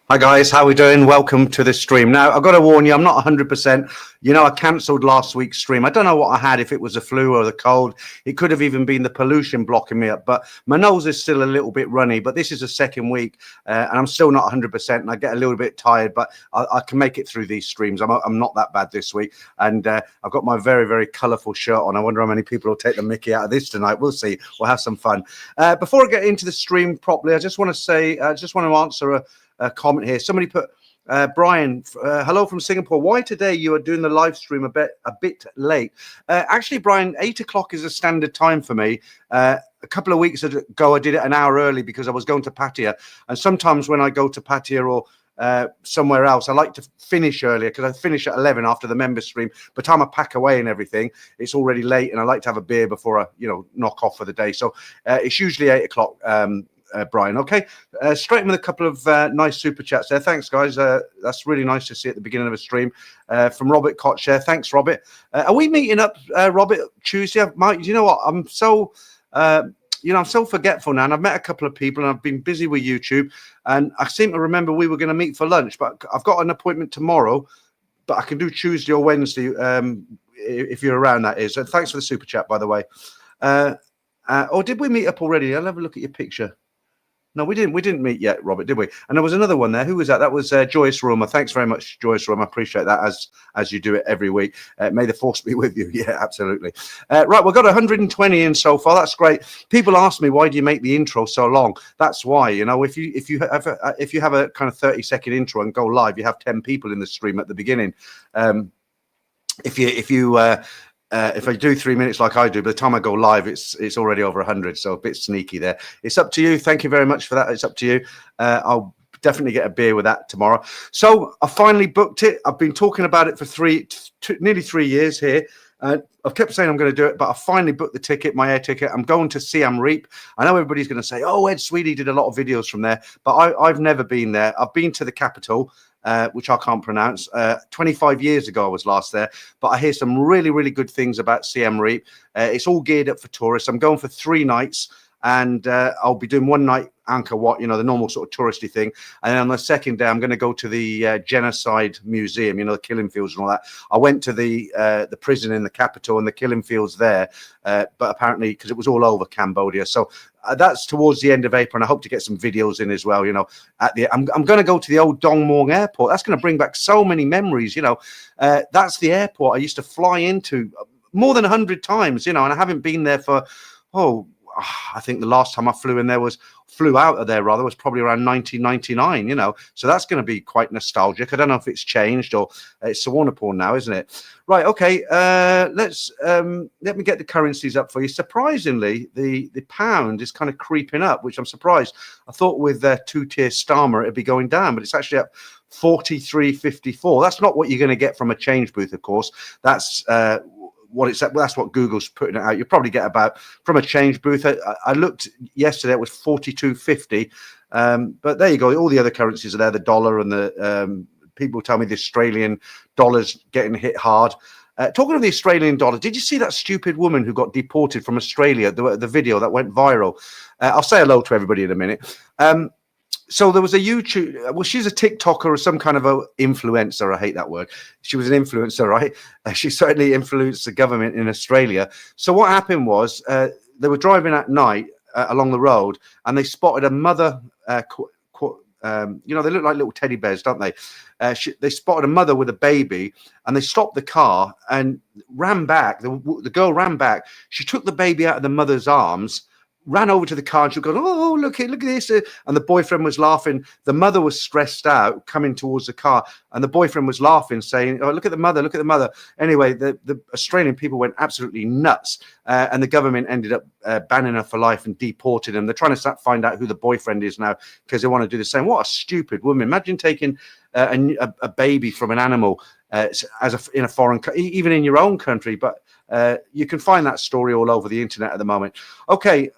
Hi guys, how we doing? Welcome to the stream. Now, I've got to warn you, I'm not 100%. You know, I cancelled last week's stream. I don't know what I had, if it was the flu or the cold. It could have even been the pollution blocking me up, but my nose is still a little bit runny. But this is the second week, and I'm still not 100%, and I get a little bit tired, but I can make it through these streams. I'm not that bad this week, and I've got my very, very colourful shirt on. I wonder how many people will take the mickey out of this tonight. We'll see. We'll have some fun. Before I get into the stream properly, I just want to say, I just want to answer a comment here. Somebody put, Brian, hello from Singapore. Why today you are doing the live stream a bit late? Actually, Brian, 8 o'clock is a standard time for me. A couple of weeks ago, I did it an hour early because I was going to Pattaya. And sometimes when I go to Pattaya or somewhere else, I like to finish earlier because I finish at 11 after the member stream. By the time I pack away and everything, it's already late, and I like to have a beer before I, knock off for the day. So it's usually 8 o'clock. Brian, okay, straight in with a couple of nice super chats there. Thanks, guys. That's really nice to see at the beginning of a stream from Robert Kotcher. Thanks, Robert. Are we meeting up, Robert, Tuesday? Mike, you know what? I'm so I'm so forgetful now, and I've met a couple of people, and I've been busy with YouTube, and I seem to remember we were going to meet for lunch, but I've got an appointment tomorrow, but I can do Tuesday or Wednesday if you're around, that is. And thanks for the super chat, by the way. Or did we meet up already? I'll have a look at your picture. No, we didn't. We didn't meet yet, Robert, did we? And there was another one there. Who was that? That was Joyce Roma. Thanks very much, Joyce Roma. I appreciate that, as you do it every week. May the force be with you. Yeah, absolutely. Right, we've got 120 in so far. That's great. People ask me, why do you make the intro so long? That's why. If you have a kind of 30-second intro and go live, you have 10 people in the stream at the beginning. If I do 3 minutes like I do, by the time I go live, it's already over 100. So a bit sneaky there. It's up to you. Thank you very much for that. It's up to you. I'll definitely get a beer with that tomorrow. So I finally booked it. I've been talking about it for nearly 3 years here. I've kept saying I'm going to do it, but I finally booked the ticket, my air ticket. I'm going to Siem Reap. I know everybody's going to say, oh, Ed Sweedy did a lot of videos from there, but I've never been there. I've been to the capital, which I can't pronounce. 25 years ago, I was last there, but I hear some really, really good things about Siem Reap. It's all geared up for tourists. I'm going for 3 nights, and I'll be doing one night Angkor Wat, the normal sort of touristy thing. And then on the second day, I'm going to go to the Genocide Museum, the killing fields and all that. I went to the prison in the capital and the killing fields there, but apparently, because it was all over Cambodia. So that's towards the end of April, and I hope to get some videos in as well. I'm going to go to the old Dong Muang airport. That's going to bring back so many memories. That's the airport I used to fly into more than 100 times, and I haven't been there for, I think the last time I flew out of there was probably around 1999, so that's going to be quite nostalgic. I don't know if it's changed or it's Suvarnabhumi now, isn't it? Right. Okay. Let me get the currencies up for you. Surprisingly, the pound is kind of creeping up, which I'm surprised. I thought with 2-tier Starmer, it'd be going down, but it's actually up 43.54. That's not what you're going to get from a change booth, of course. That's, that's what Google's putting it out. You probably get about from a change booth. I looked yesterday; it was 42.50. But there you go. All the other currencies are there. The dollar and the people tell me the Australian dollar's getting hit hard. Talking of the Australian dollar, did you see that stupid woman who got deported from Australia? The video that went viral. I'll say hello to everybody in a minute. So there was a YouTube, well, she's a TikToker or some kind of a influencer. I hate that word. She was an influencer, right? She certainly influenced the government in Australia. So what happened was they were driving at night along the road, and they spotted a mother, they look like little teddy bears, don't they? They spotted a mother with a baby, and they stopped the car and ran back. The girl ran back. She took the baby out of the mother's arms, ran over to the car, and she was going, oh, look at this. And the boyfriend was laughing. The mother was stressed out, coming towards the car. And the boyfriend was laughing, saying, oh, look at the mother, look at the mother. Anyway, the Australian people went absolutely nuts. And the government ended up banning her for life and deporting them. They're trying to find out who the boyfriend is now because they want to do the same. What a stupid woman. Imagine taking a baby from an animal in a foreign country, even in your own country. But you can find that story all over the internet at the moment. Okay,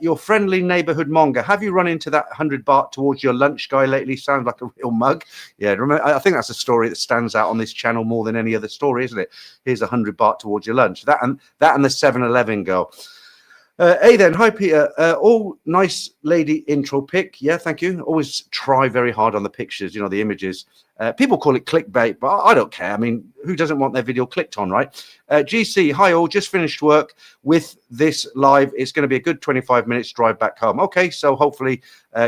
your friendly neighborhood monger. Have you run into that 100 baht towards your lunch guy lately? Sounds like a real mug. Yeah, remember, I think that's a story that stands out on this channel more than any other story, isn't it? Here's 100 baht towards your lunch. That and the 7-Eleven girl. Hey then, hi Peter. All nice lady intro pic. Yeah, thank you. Always try very hard on the pictures, you know, the images. People call it clickbait, but I don't care. I mean, who doesn't want their video clicked on, right? GC, hi all. Just finished work with this live. It's going to be a good 25 minutes drive back home. Okay, so hopefully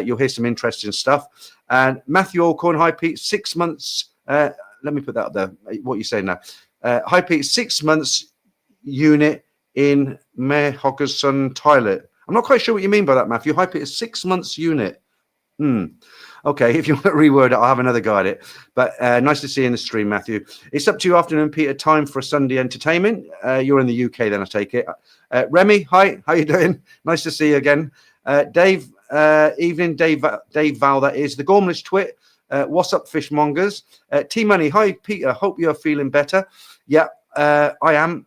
you'll hear some interesting stuff. And Matthew Alcorn, hi Pete. 6 months. Let me put that up there. What are you saying now? Hi Pete. 6 months unit in Mae Hoggerson toilet. I'm not quite sure what you mean by that, Matthew. Hype it as 6 months unit. Okay, if you want to reword it, I'll have another go at it. But nice to see you in the stream, Matthew. It's up to you, afternoon, Peter. Time for a Sunday entertainment. You're in the UK, then I take it. Remy, hi. How you doing? Nice to see you again. Dave, evening. Dave Val, that is. The Gormless Twit. What's up, fishmongers? T-Money, hi, Peter. Hope you're feeling better. Yeah, I am.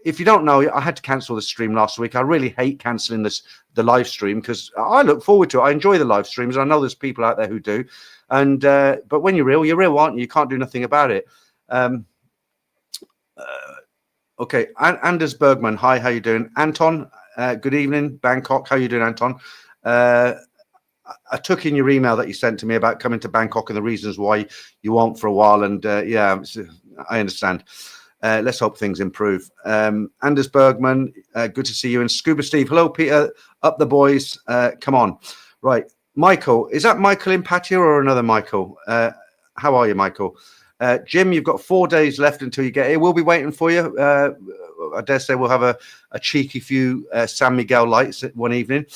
If you don't know, I had to cancel the stream last week. I really hate cancelling the live stream because I look forward to it. I enjoy the live streams. I know there's people out there who do. And but when you're real, aren't you? You can't do nothing about it. Okay, Anders Bergman, hi, how you doing? Anton, good evening, Bangkok. How you doing, Anton? I took in your email that you sent to me about coming to Bangkok and the reasons why you won't for a while. And yeah, I understand. Let's hope things improve. Anders Bergman, good to see you. And Scuba Steve, hello, Peter. Up the boys. Come on. Right. Michael, is that Michael in Pattaya or another Michael? How are you, Michael? Jim, you've got 4 days left until you get here. We'll be waiting for you. I dare say we'll have a cheeky few San Miguel lights one evening.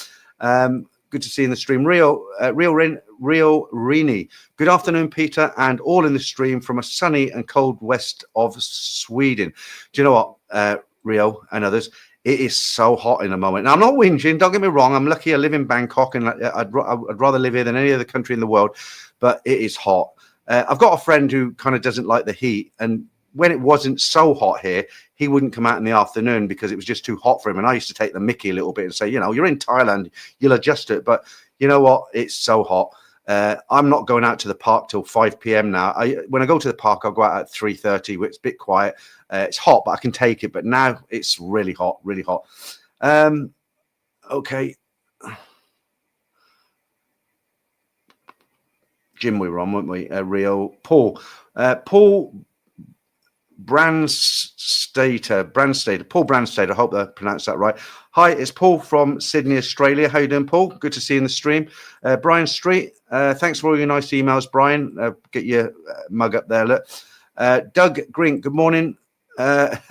Good to see you in the stream. Rio Rini. Good afternoon, Peter, and all in the stream from a sunny and cold west of Sweden. Do you know what, Rio and others? It is so hot in the moment. Now, I'm not whinging. Don't get me wrong. I'm lucky I live in Bangkok, and I'd rather live here than any other country in the world. But it is hot. I've got a friend who kind of doesn't like the heat, and when it wasn't so hot here, he wouldn't come out in the afternoon because it was just too hot for him. And I used to take the mickey a little bit and say, you know, you're in Thailand, you'll adjust it. But you know what? It's so hot. I'm not going out to the park till 5 p.m. now. When I go to the park, I'll go out at 3:30, where it's a bit quiet. It's hot, but I can take it. But now it's really hot, really hot. Okay. Jim, we were on, weren't we? Rio. Paul Brandstater, Paul Brandstater. I hope I pronounced that right. Hi, it's Paul from Sydney, Australia. How you doing, Paul? Good to see you in the stream. Brian Street, thanks for all your nice emails, Brian. Get your mug up there. Look. Doug Green, good morning. That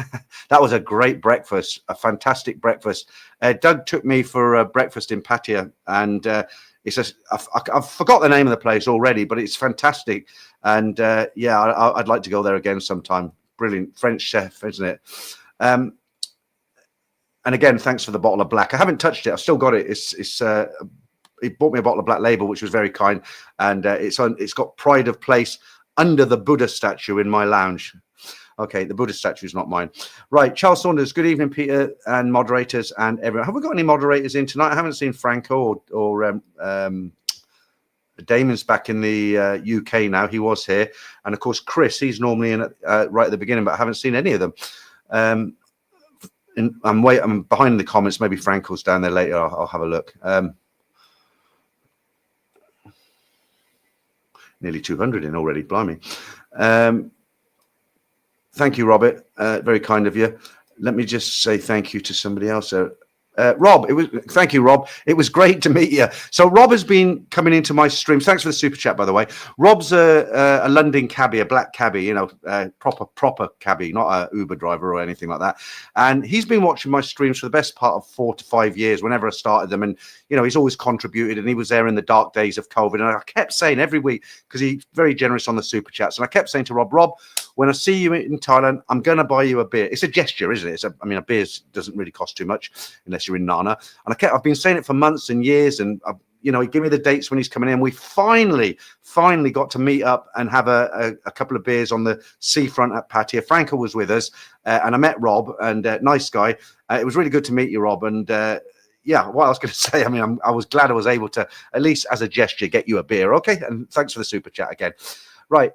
was a great breakfast, a fantastic breakfast. Doug took me for breakfast in Pattaya, and I've forgot the name of the place already, but it's fantastic. And yeah, I'd like to go there again sometime. Brilliant French chef, isn't it? And again, thanks for the bottle of black. I haven't touched it. I've still got it. He bought me a bottle of Black Label, which was very kind, and it's got pride of place under the Buddha statue in my lounge. Okay, the Buddha statue is not mine. Right, Charles Saunders, good evening, Peter, and moderators and everyone. Have we got any moderators in tonight? I haven't seen Franco or Damon's back in the UK now. He was here. And, of course, Chris, he's normally in right at the beginning, but I haven't seen any of them. And I'm behind the comments. Maybe Franco's down there later. I'll have a look. Nearly 200 in already, blimey. Thank you, Robert. Very kind of you. Let me just say thank you to somebody else. Rob, thank you, Rob. It was great to meet you. So Rob has been coming into my streams. Thanks for the super chat, by the way. Rob's a London cabbie, a black cabbie, you know, proper cabbie, not a Uber driver or anything like that. And he's been watching my streams for the best part of 4 to 5 years, whenever I started them. And, you know, he's always contributed, and he was there in the dark days of COVID. And I kept saying every week, because he's very generous on the super chats, and I kept saying to Rob, when I see you in Thailand, I'm going to buy you a beer. It's a gesture, isn't it? I mean, a beer doesn't really cost too much unless you're in Nana. And I've been saying it for months and years. And, you know, he gave me the dates when he's coming in. We finally got to meet up and have a couple of beers on the seafront at Pattaya. Franco was with us, and I met Rob, and nice guy. It was really good to meet you, Rob. And yeah, what I was going to say, I mean, I was glad I was able to, at least as a gesture, get you a beer. Okay. And thanks for the super chat again. Right.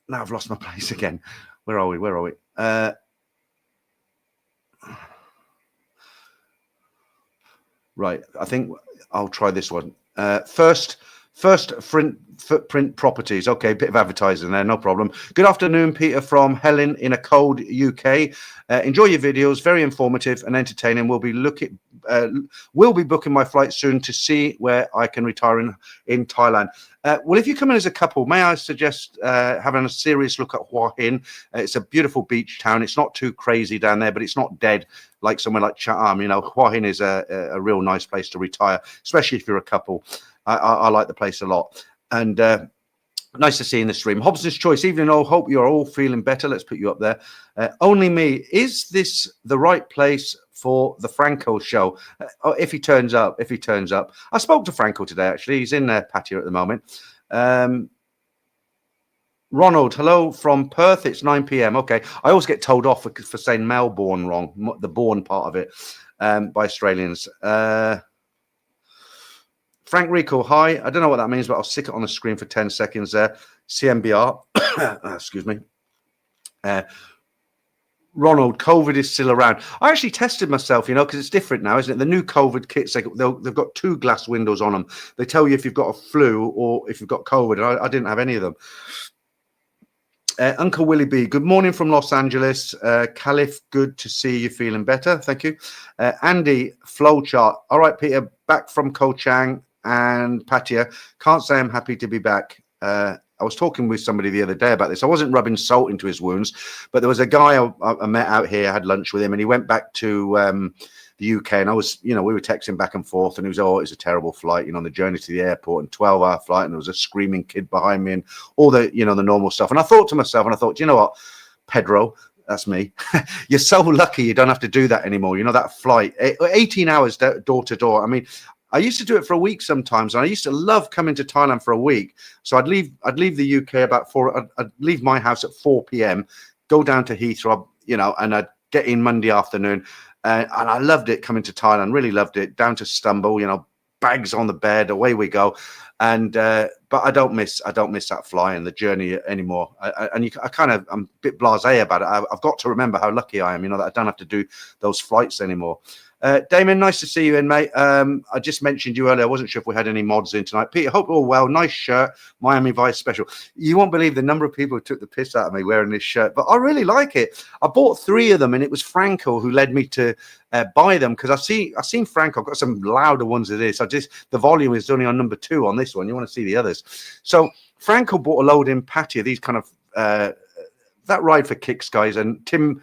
Now I've lost my place again. Where are we? Right. I think I'll try this one. First footprint properties. Okay, bit of advertising there, no problem. Good afternoon, Peter from Helen in a cold UK. Enjoy your videos, very informative and entertaining. We'll be booking my flight soon to see where I can retire in Thailand. Well, if you come in as a couple, may I suggest having a serious look at Hua Hin? It's a beautiful beach town. It's not too crazy down there, but it's not dead like somewhere like Chatham. You know, Hua Hin is a real nice place to retire, especially if you're a couple. I like the place a lot. And nice to see you in the stream. Hobson's Choice, evening all. Hope you're all feeling better. Let's put you up there. Only me. Is this the right place for the Franco show? If he turns up. I spoke to Franco today, actually. He's in Pattaya at the moment. Ronald, hello from Perth. It's 9 p.m. Okay. I always get told off for saying Melbourne wrong, the Bourne part of it, by Australians. Frank Rico, hi. I don't know what that means, but I'll stick it on the screen for 10 seconds there. CMBR. Excuse me. Ronald, COVID is still around. I actually tested myself, you know, because it's different now, isn't it? The new COVID kits, they've got 2 glass windows on them. They tell you if you've got a flu or if you've got COVID. And I didn't have any of them. Uncle Willie B, good morning from Los Angeles. Caliph, good to see you feeling better. Thank you. Andy, flowchart. All right, Peter, back from Koh Chang and Pattaya. Can't say I'm happy to be back. I was talking with somebody the other day about this. I wasn't rubbing salt into his wounds, but there was a guy I met out here, I had lunch with him, and he went back to the UK, and I was, you know, we were texting back and forth, and it was a terrible flight, you know, on the journey to the airport, and 12-hour flight, and there was a screaming kid behind me, and all the, you know, the normal stuff. And I thought to myself, you know what, Pedro, that's me. You're so lucky you don't have to do that anymore. You know, that flight, 18 hours door to door. I mean, I used to do it for a week sometimes, and I used to love coming to Thailand for a week. So I'd leave the UK about I'd leave my house at 4 p.m., go down to Heathrow, you know, and I'd get in Monday afternoon. And I loved it coming to Thailand, really loved it. Down to Stumble, you know, bags on the bed, away we go. And but I don't miss that fly and the journey anymore. I'm a bit blasé about it. I've got to remember how lucky I am, you know, that I don't have to do those flights anymore. Damon, nice to see you in, mate. I just mentioned you earlier. I wasn't sure if we had any mods in tonight. Peter, hope all well. Nice shirt, Miami Vice special. You won't believe the number of people who took the piss out of me wearing this shirt, but I really like it. I bought 3 of them, and it was Franco who led me to buy them, because I've seen Franco. I've got some louder ones of this. The volume is only on number 2 on this one. You want to see the others. So Franco bought a load in Pattaya, these kind of that ride for kicks guys, and Tim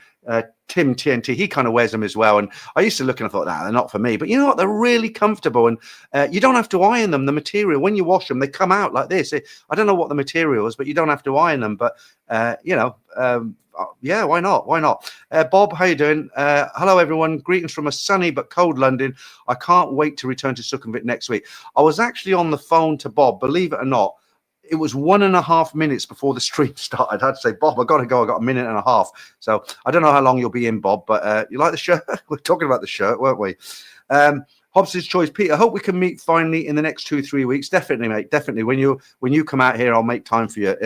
TNT, he kind of wears them as well. And I used to look and I thought, they're not for me. But you know what? They're really comfortable, and you don't have to iron them. The material, when you wash them, they come out like this. I don't know what the material is, but you don't have to iron them. But yeah, why not? Bob, how you doing? Hello, everyone. Greetings from a sunny but cold London. I can't wait to return to Sukhumvit next week. I was actually on the phone to Bob, believe it or not. It was 1.5 minutes before the stream started. I had to say, Bob, I got to go. I got 1.5 minutes. So I don't know how long you'll be in, Bob, but you like the shirt? We're talking about the shirt, weren't we? Hobbs's Choice, Peter. I hope we can meet finally in the next 2-3 weeks. Definitely, mate. Definitely. When you come out here, I'll make time for you.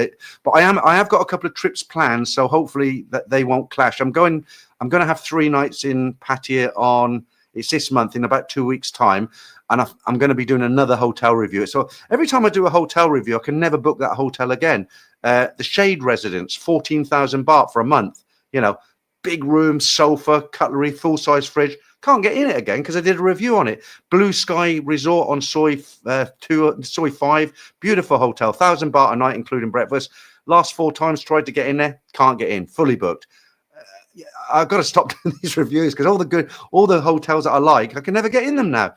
But I have got a couple of trips planned, so hopefully that they won't clash. I'm going to have 3 nights in Pattaya it's this month in about 2 weeks' time. And I'm going to be doing another hotel review. So every time I do a hotel review, I can never book that hotel again. The Shade Residence, 14,000 baht for a month. You know, big room, sofa, cutlery, full-size fridge. Can't get in it again because I did a review on it. Blue Sky Resort on Soi 5. Beautiful hotel, 1,000 baht a night, including breakfast. Last 4 times tried to get in there. Can't get in. Fully booked. I've got to stop doing these reviews because all the hotels that I like, I can never get in them now.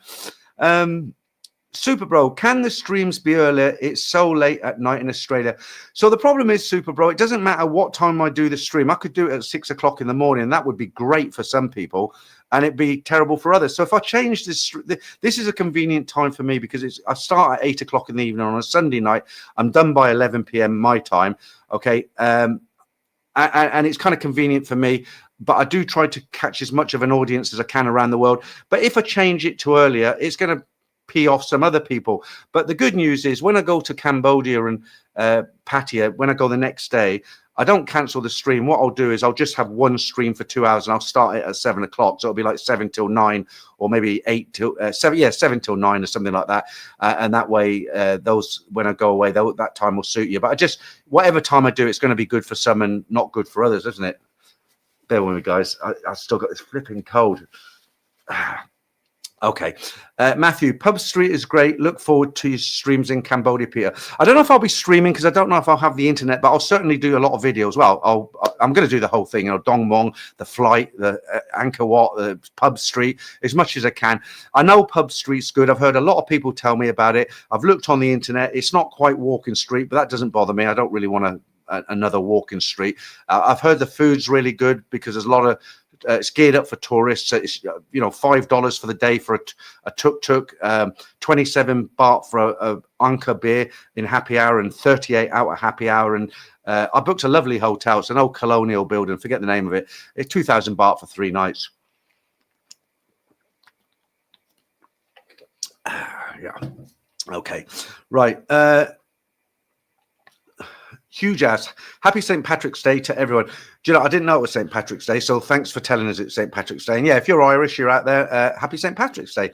Super Bro, can the streams be earlier? It's so late at night in Australia. So the problem is, Super Bro, it doesn't matter what time I do the stream. I could do it at 6 o'clock in the morning, and that would be great for some people, and it'd be terrible for others. So if I change this is a convenient time for me because I start at 8 o'clock in the evening on a Sunday night. I'm done by 11 p.m. my time. Okay. And it's kind of convenient for me, but I do try to catch as much of an audience as I can around the world. But if I change it to earlier, it's going to pee off some other people. But the good news is when I go to Cambodia and Pattaya, when I go the next day, I don't cancel the stream. What I'll do is I'll just have one stream for 2 hours, and I'll start it at 7 o'clock. So it'll be like 7 till 9, or maybe 8 till 7. Yeah, 7 till 9 or something like that. And that way, those when I go away, that time will suit you. But I just whatever time I do, it's going to be good for some and not good for others, isn't it? Bear with me, guys. I still got this flipping cold. Okay. Matthew, Pub Street is great. Look forward to your streams in Cambodia, Peter. I don't know if I'll be streaming because I don't know if I'll have the internet, but I'll certainly do a lot of videos. Well, I'm going to do the whole thing, Dong Mong, the flight, the Angkor Wat, the Pub Street, as much as I can. I know Pub Street's good. I've heard a lot of people tell me about it. I've looked on the internet. It's not quite walking street, but that doesn't bother me. I don't really want another walking street. I've heard the food's really good because there's a lot of it's geared up for tourists. It's $5 for the day for a tuk-tuk, 27 baht for a Angkor beer in happy hour, and 38 out of happy hour. And I booked a lovely hotel. It's an old colonial building. Forget the name of it. It's 2,000 baht for 3 nights. Yeah. Okay. Right. Huge ass. Happy St. Patrick's Day to everyone. Do you know, I didn't know it was St. Patrick's Day, so thanks for telling us it's St. Patrick's Day. And yeah, if you're Irish, you're out there, happy St. Patrick's Day.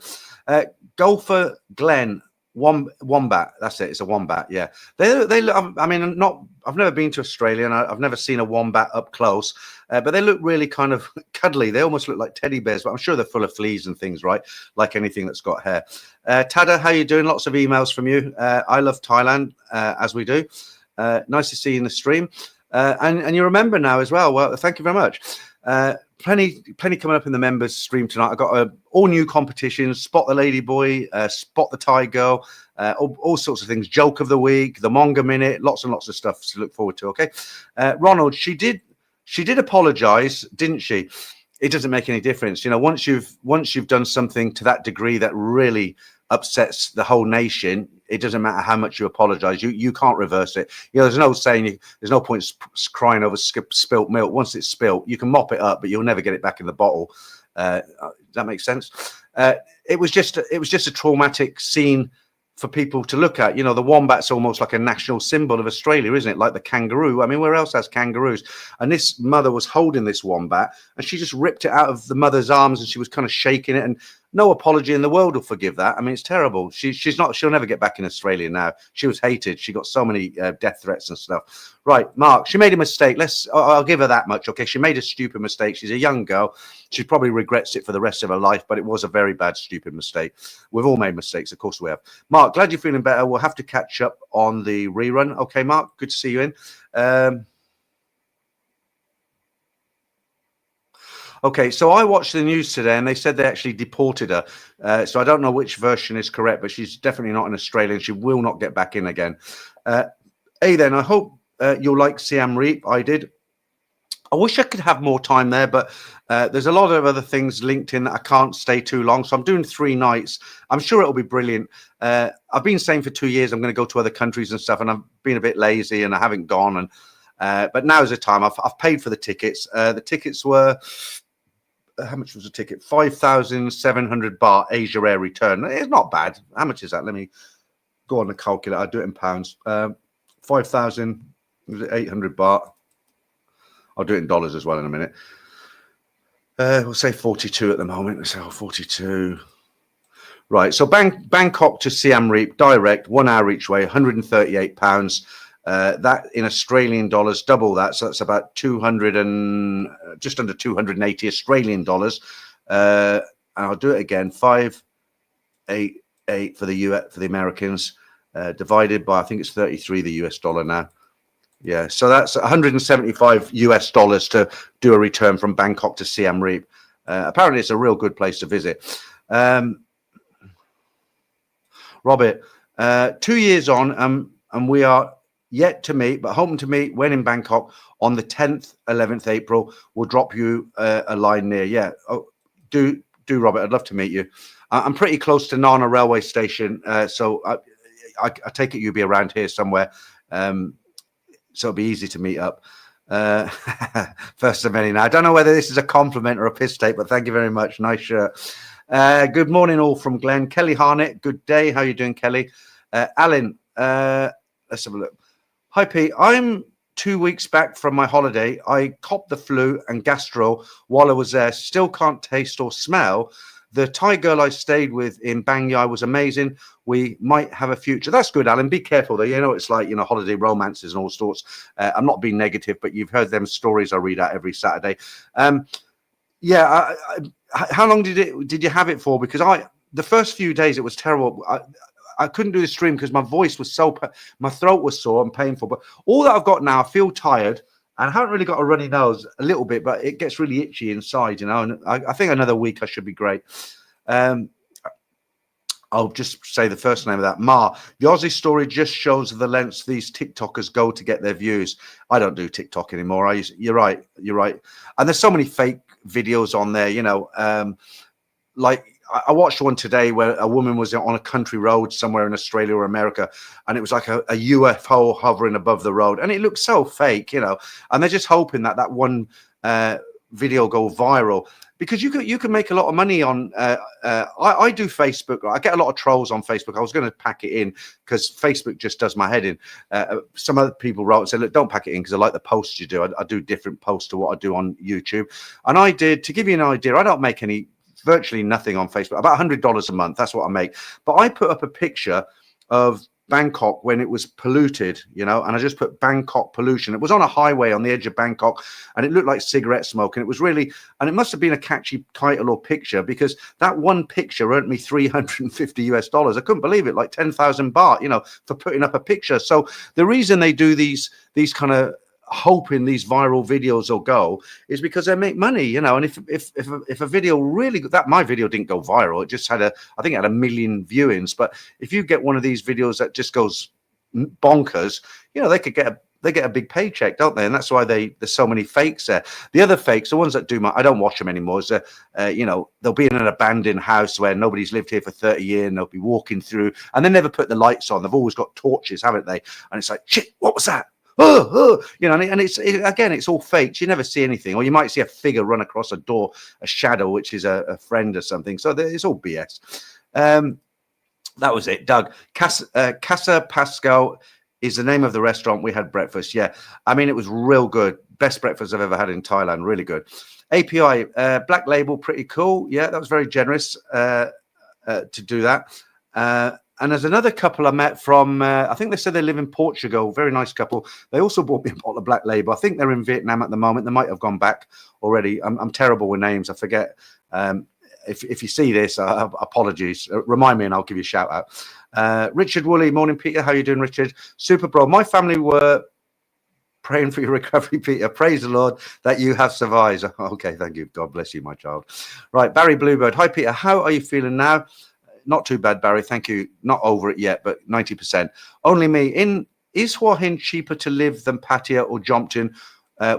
Golfer Glenn, Wombat. That's it. It's a wombat. Yeah. They look, I mean, I've never been to Australia, and I've never seen a wombat up close, but they look really kind of cuddly. They almost look like teddy bears, but I'm sure they're full of fleas and things, right? Like anything that's got hair. Tada, how you doing? Lots of emails from you. I love Thailand, as we do. Nice to see you in the stream, and you remember now as well. Well, thank you very much. Plenty coming up in the members stream tonight. I've got all new competitions: Spot the Lady Boy, Spot the Thai Girl, all sorts of things. Joke of the week, the Monga Minute, lots and lots of stuff to look forward to. Okay, Ronald, she did apologise, didn't she? It doesn't make any difference, once you've done something to that degree that really upsets the whole nation. It doesn't matter how much you apologize. You can't reverse it. There's no saying. There's no point crying over spilt milk. Once it's spilt, you can mop it up, but you'll never get it back in the bottle. Does that make sense? It was just a traumatic scene for people to look at. The wombat's almost like a national symbol of Australia, isn't it? Like the kangaroo. I mean, where else has kangaroos? And this mother was holding this wombat, and she just ripped it out of the mother's arms, and she was kind of shaking it. And no apology in the world will forgive that. I mean, it's terrible. She'll never get back in Australia now. She was hated. She got so many death threats and stuff. Right, Mark, she made a mistake. I'll give her that much. Okay, she made a stupid mistake. She's a young girl. She probably regrets it for the rest of her life, but it was a very bad, stupid mistake. We've all made mistakes. Of course we have. Mark, glad you're feeling better. We'll have to catch up on the rerun. Okay, Mark, good to see you in. Okay, so I watched the news today, and they said they actually deported her. So I don't know which version is correct, but she's definitely not an Australian. She will not get back in again. Hey, then, I hope you'll like Siam Reap. I did. I wish I could have more time there, but there's a lot of other things linked in that I can't stay too long. So I'm doing 3 nights. I'm sure it'll be brilliant. I've been saying for 2 years I'm going to go to other countries and stuff, and I've been a bit lazy and I haven't gone. But now's the time. I've paid for the tickets. The tickets were... how much was a ticket? 5,700 baht Asia Air return. It's not bad. How much is that? Let me go on the calculator. I'll do it in pounds. 5,800 baht. I'll do it in dollars as well in a minute. We'll say 42 at the moment. So 42. Right. So Bangkok to Siam Reap direct, 1 hour each way, £138. That in Australian dollars, double that. So that's about just under 280 Australian dollars. And I'll do it again. 588 for the Americans, divided by, I think it's 33 the US dollar now. Yeah, so that's 175 US dollars to do a return from Bangkok to Siam Reap. Apparently, it's a real good place to visit. Robert, 2 years on, and we are yet to meet, but hoping to meet when in Bangkok on the 10th, 11th April. We'll drop you a line near. Yeah, do Robert. I'd love to meet you. I'm pretty close to Nana railway station, so I take it you'll be around here somewhere. So it'll be easy to meet up. First of many now. I don't know whether this is a compliment or a piss take, but thank you very much. Nice shirt. Good morning all from Glenn. Kelly Harnett, good day. How are you doing, Kelly? Alan, let's have a look. Hi, Pete. I'm 2 weeks back from my holiday. I copped the flu and gastro while I was there. Still can't taste or smell. The Thai girl I stayed with in Bang Yai was amazing. We might have a future. That's good, Alan. Be careful, though. You know, it's like, holiday romances and all sorts. I'm not being negative, but you've heard them stories I read out every Saturday. Yeah. How long did you have it for? Because the first few days, it was terrible. I couldn't do the stream because my voice was my throat was sore and painful. But all that I've got now, I feel tired. And I haven't really got a runny nose, a little bit, but it gets really itchy inside, And I think another week I should be great. I'll just say the first name of that. Ma, the Aussie story just shows the lengths these TikTokers go to get their views. I don't do TikTok anymore. You're right. And there's so many fake videos on there, like I watched one today where a woman was on a country road somewhere in Australia or America, and it was like a UFO hovering above the road, and it looked so fake, and they're just hoping that one video go viral, because you can make a lot of money on I do Facebook. I get a lot of trolls on Facebook. I was going to pack it in because Facebook just does my head in. Some other people wrote and said, look, don't pack it in because I like the posts you do. I do different posts to what I do on YouTube. And I did, to give you an idea, I don't make virtually nothing on Facebook, about $100 a month. That's what I make. But I put up a picture of Bangkok when it was polluted, and I just put Bangkok pollution. It was on a highway on the edge of Bangkok, and it looked like cigarette smoke. And it was really, and it must have been a catchy title or picture, because that one picture earned me $350. I couldn't believe it, like 10,000 baht, for putting up a picture. So the reason they do these kind of hoping these viral videos will go is because they make money, and if a video really, my video didn't go viral, it just had I think it had 1 million viewings, but if you get one of these videos that just goes bonkers, they get a big paycheck, don't they? And that's why there's so many fakes there. The other fakes, the ones that I don't watch them anymore, is they'll be in an abandoned house where nobody's lived here for 30 years, and they'll be walking through, and they never put the lights on. They've always got torches, haven't they? And it's like, shit, what was that? And it's all faked. You never see anything, or you might see a figure run across a door, a shadow, which is a friend or something. So it's all BS. That was it, Doug. Casa Pascal is the name of the restaurant. We had breakfast. Yeah, I mean, it was real good. Best breakfast I've ever had in Thailand. Really good. API Black Label, pretty cool. Yeah, that was very generous to do that. And there's another couple I met from, I think they said they live in Portugal. Very nice couple. They also bought me a bottle of Black Label. I think they're in Vietnam at the moment. They might have gone back already. I'm terrible with names. I forget. If you see this, apologies. Remind me and I'll give you a shout out. Richard Woolley, morning, Peter. How you doing, Richard? Super, bro. My family were praying for your recovery, Peter. Praise the Lord that you have survived. Okay, thank you. God bless you, my child. Right, Barry Bluebird. Hi, Peter. How are you feeling now? Not too bad, Barry. Thank you. Not over it yet, but 90%. Only me. Is Hua Hin cheaper to live than Pattaya or Jompton?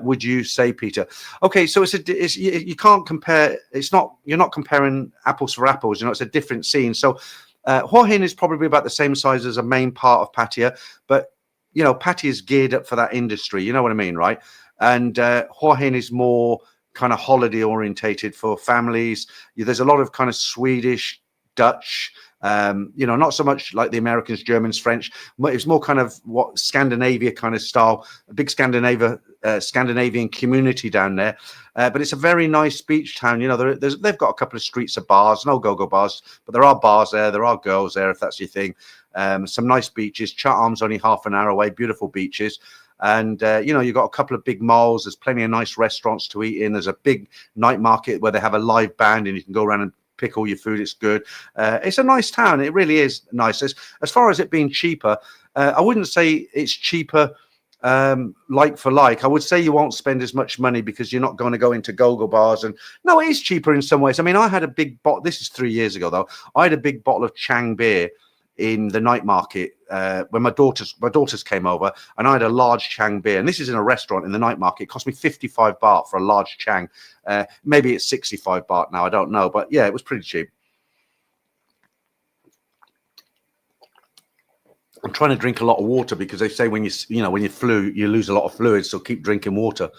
Would you say, Peter? Okay, so you can't compare. You're not comparing apples for apples. It's a different scene. So Hua Hin is probably about the same size as a main part of Pattaya, but Pattaya is geared up for that industry. You know what I mean, right? And Hua Hin is more kind of holiday orientated for families. There's a lot of kind of Swedish, Dutch, not so much like the Americans, Germans, French. It's more kind of what Scandinavia kind of style, a big Scandinavian community down there. But it's a very nice beach town. They've got a couple of streets of bars, no go-go bars, but there are bars there. There are girls there, if that's your thing. Some nice beaches. Chatham only half an hour away. Beautiful beaches. And, you've got a couple of big malls. There's plenty of nice restaurants to eat in. There's a big night market where they have a live band and you can go around and pick all your food. It's good. It's a nice town. It really is nice. As far as it being cheaper, I wouldn't say it's cheaper like for like. I would say you won't spend as much money because you're not going to go into go-go bars. And no, it is cheaper in some ways. I mean, I had a big bottle. This is 3 years ago, though. I had a big bottle of Chang beer in the night market when my daughters came over, and I had a large Chang beer. And this is in a restaurant in the night market. It cost me 55 baht for a large Chang. Maybe it's 65 baht now. I don't know. But yeah, it was pretty cheap. I'm trying to drink a lot of water because they say when you flu, you lose a lot of fluids. So keep drinking water.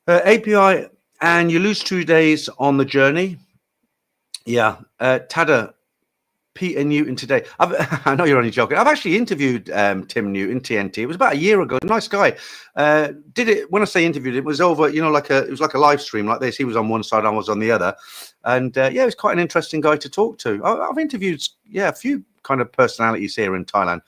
API, and you lose 2 days on the journey. Yeah. Tada. Peter Newton today. I know you're only joking. I've actually interviewed Tim Newton, TNT. It was about a year ago. Nice guy. Did it when I say interviewed? It was over. It was like a live stream like this. He was on one side, I was on the other, and yeah, he was quite an interesting guy to talk to. I've interviewed a few kind of personalities here in Thailand.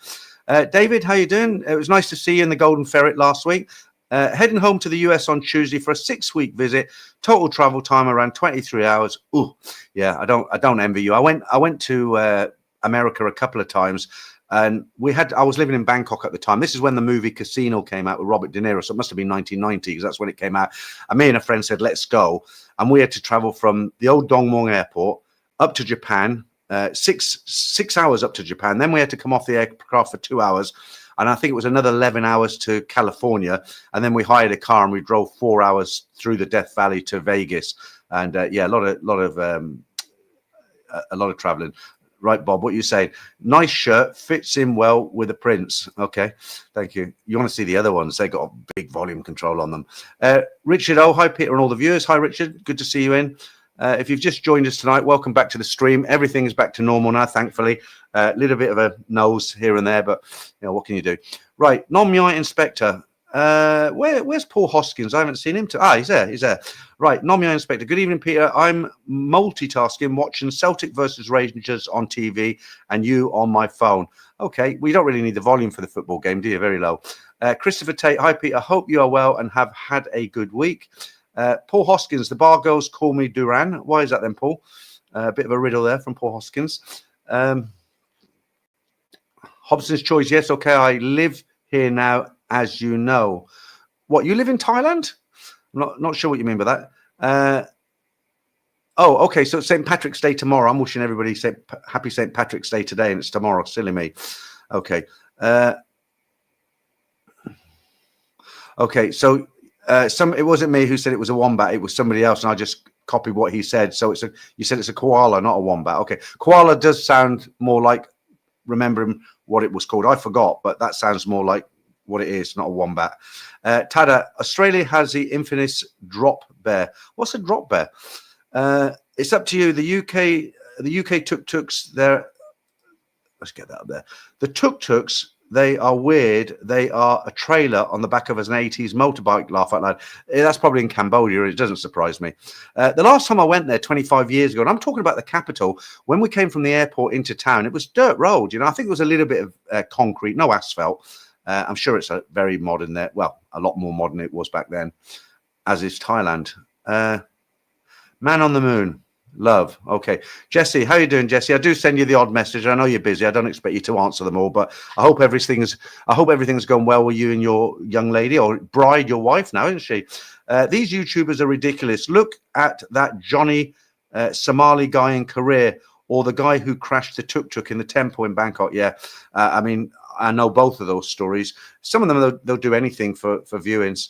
David, how you doing? It was nice to see you in the Golden Ferret last week. Heading home to the US on Tuesday for a 6-week visit. Total travel time around 23 hours. Ooh, yeah, I don't envy you. I went to America a couple of times, and I was living in Bangkok at the time. This is when the movie Casino came out with Robert De Niro, so it must have been 1990 because that's when it came out. And me and a friend said, let's go. And we had to travel from the old Dong Mueang airport up to Japan, 6 hours up to Japan. Then we had to come off the aircraft for 2 hours. And I think it was another 11 hours to California. And then we hired a car and we drove 4 hours through the Death Valley to Vegas. And yeah, a lot of traveling. Right, Bob, what you saying? Nice shirt, fits in well with the prints. Okay, thank you. You want to see the other ones? They got a big volume control on them. Richard, hi, Peter, and all the viewers. Hi, Richard. Good to see you in. If you've just joined us tonight, welcome back to the stream. Everything is back to normal now, thankfully. A little bit of a nose here and there, but what can you do? Right, non-Muay Inspector. Where's Paul Hoskins? I haven't seen him. He's there. Right, non-Muay Inspector. Good evening, Peter. I'm multitasking, watching Celtic versus Rangers on TV and you on my phone. Okay, we don't really need the volume for the football game, do you? Very low. Christopher Tate. Hi, Peter. Hope you are well and have had a good week. Paul Hoskins, the bar girls call me Duran. Why is that then, Paul? A bit of a riddle there from Paul Hoskins. Hobson's Choice. Yes, okay. I live here now, as you know. What, you live in Thailand? I'm not sure what you mean by that. Oh, okay. So it's St. Patrick's Day tomorrow. I'm wishing everybody happy St. Patrick's Day today, and it's tomorrow. Silly me. Okay. Okay. So it wasn't me who said it was a wombat. It was somebody else, and I just copied what he said. So you said it's a koala, not a wombat. Okay. Koala does sound more like remembering what it was called. I forgot, but that sounds more like what it is, not a wombat. Tada, Australia has the infamous drop bear. What's a drop bear? It's up to you. The UK tuk-tuks, let's get that up there. The tuk-tuks, they are weird. They are a trailer on the back of an 80s motorbike, laugh out loud. That's probably in Cambodia. It doesn't surprise me. The last time I went there 25 years ago, and I'm talking about the capital, when we came from the airport into town, it was dirt road. I think it was a little bit of concrete, no asphalt. I'm sure it's a very modern there. Well, a lot more modern it was back then, as is Thailand. Man on the Moon. Love. Okay. Jesse, how you doing, Jesse? I do send you the odd message. I know you're busy. I don't expect you to answer them all, but I hope everything's going well with you and your young lady or bride, your wife now, isn't she? These YouTubers are ridiculous. Look at that Johnny Somali guy in Korea, or the guy who crashed the tuk-tuk in the temple in Bangkok. Yeah. I mean, I know both of those stories. Some of them, they'll do anything for viewings.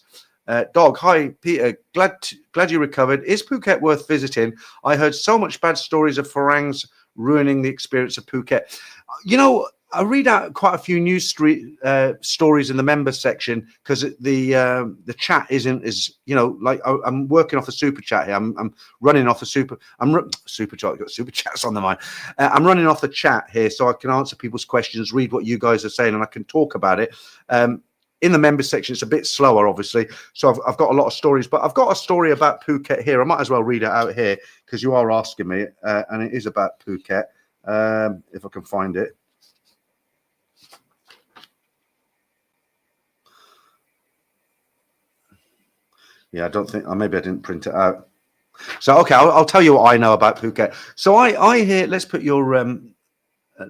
Dog, hi, Peter. Glad you recovered. Is Phuket worth visiting? I heard so much bad stories of Farangs ruining the experience of Phuket. I read out quite a few news stories in the members section because the chat isn't as like I'm working off a super chat here. I'm running off a super chat. I've got super chats on the mind. I'm running off the chat here so I can answer people's questions, read what you guys are saying, and I can talk about it. In the members section, it's a bit slower, obviously. So I've got a lot of stories, but I've got a story about Phuket here. I might as well read it out here because you are asking me, and it is about Phuket. If I can find it. Yeah, I don't think. Maybe I didn't print it out. So okay, I'll tell you what I know about Phuket. So I hear. Let's put your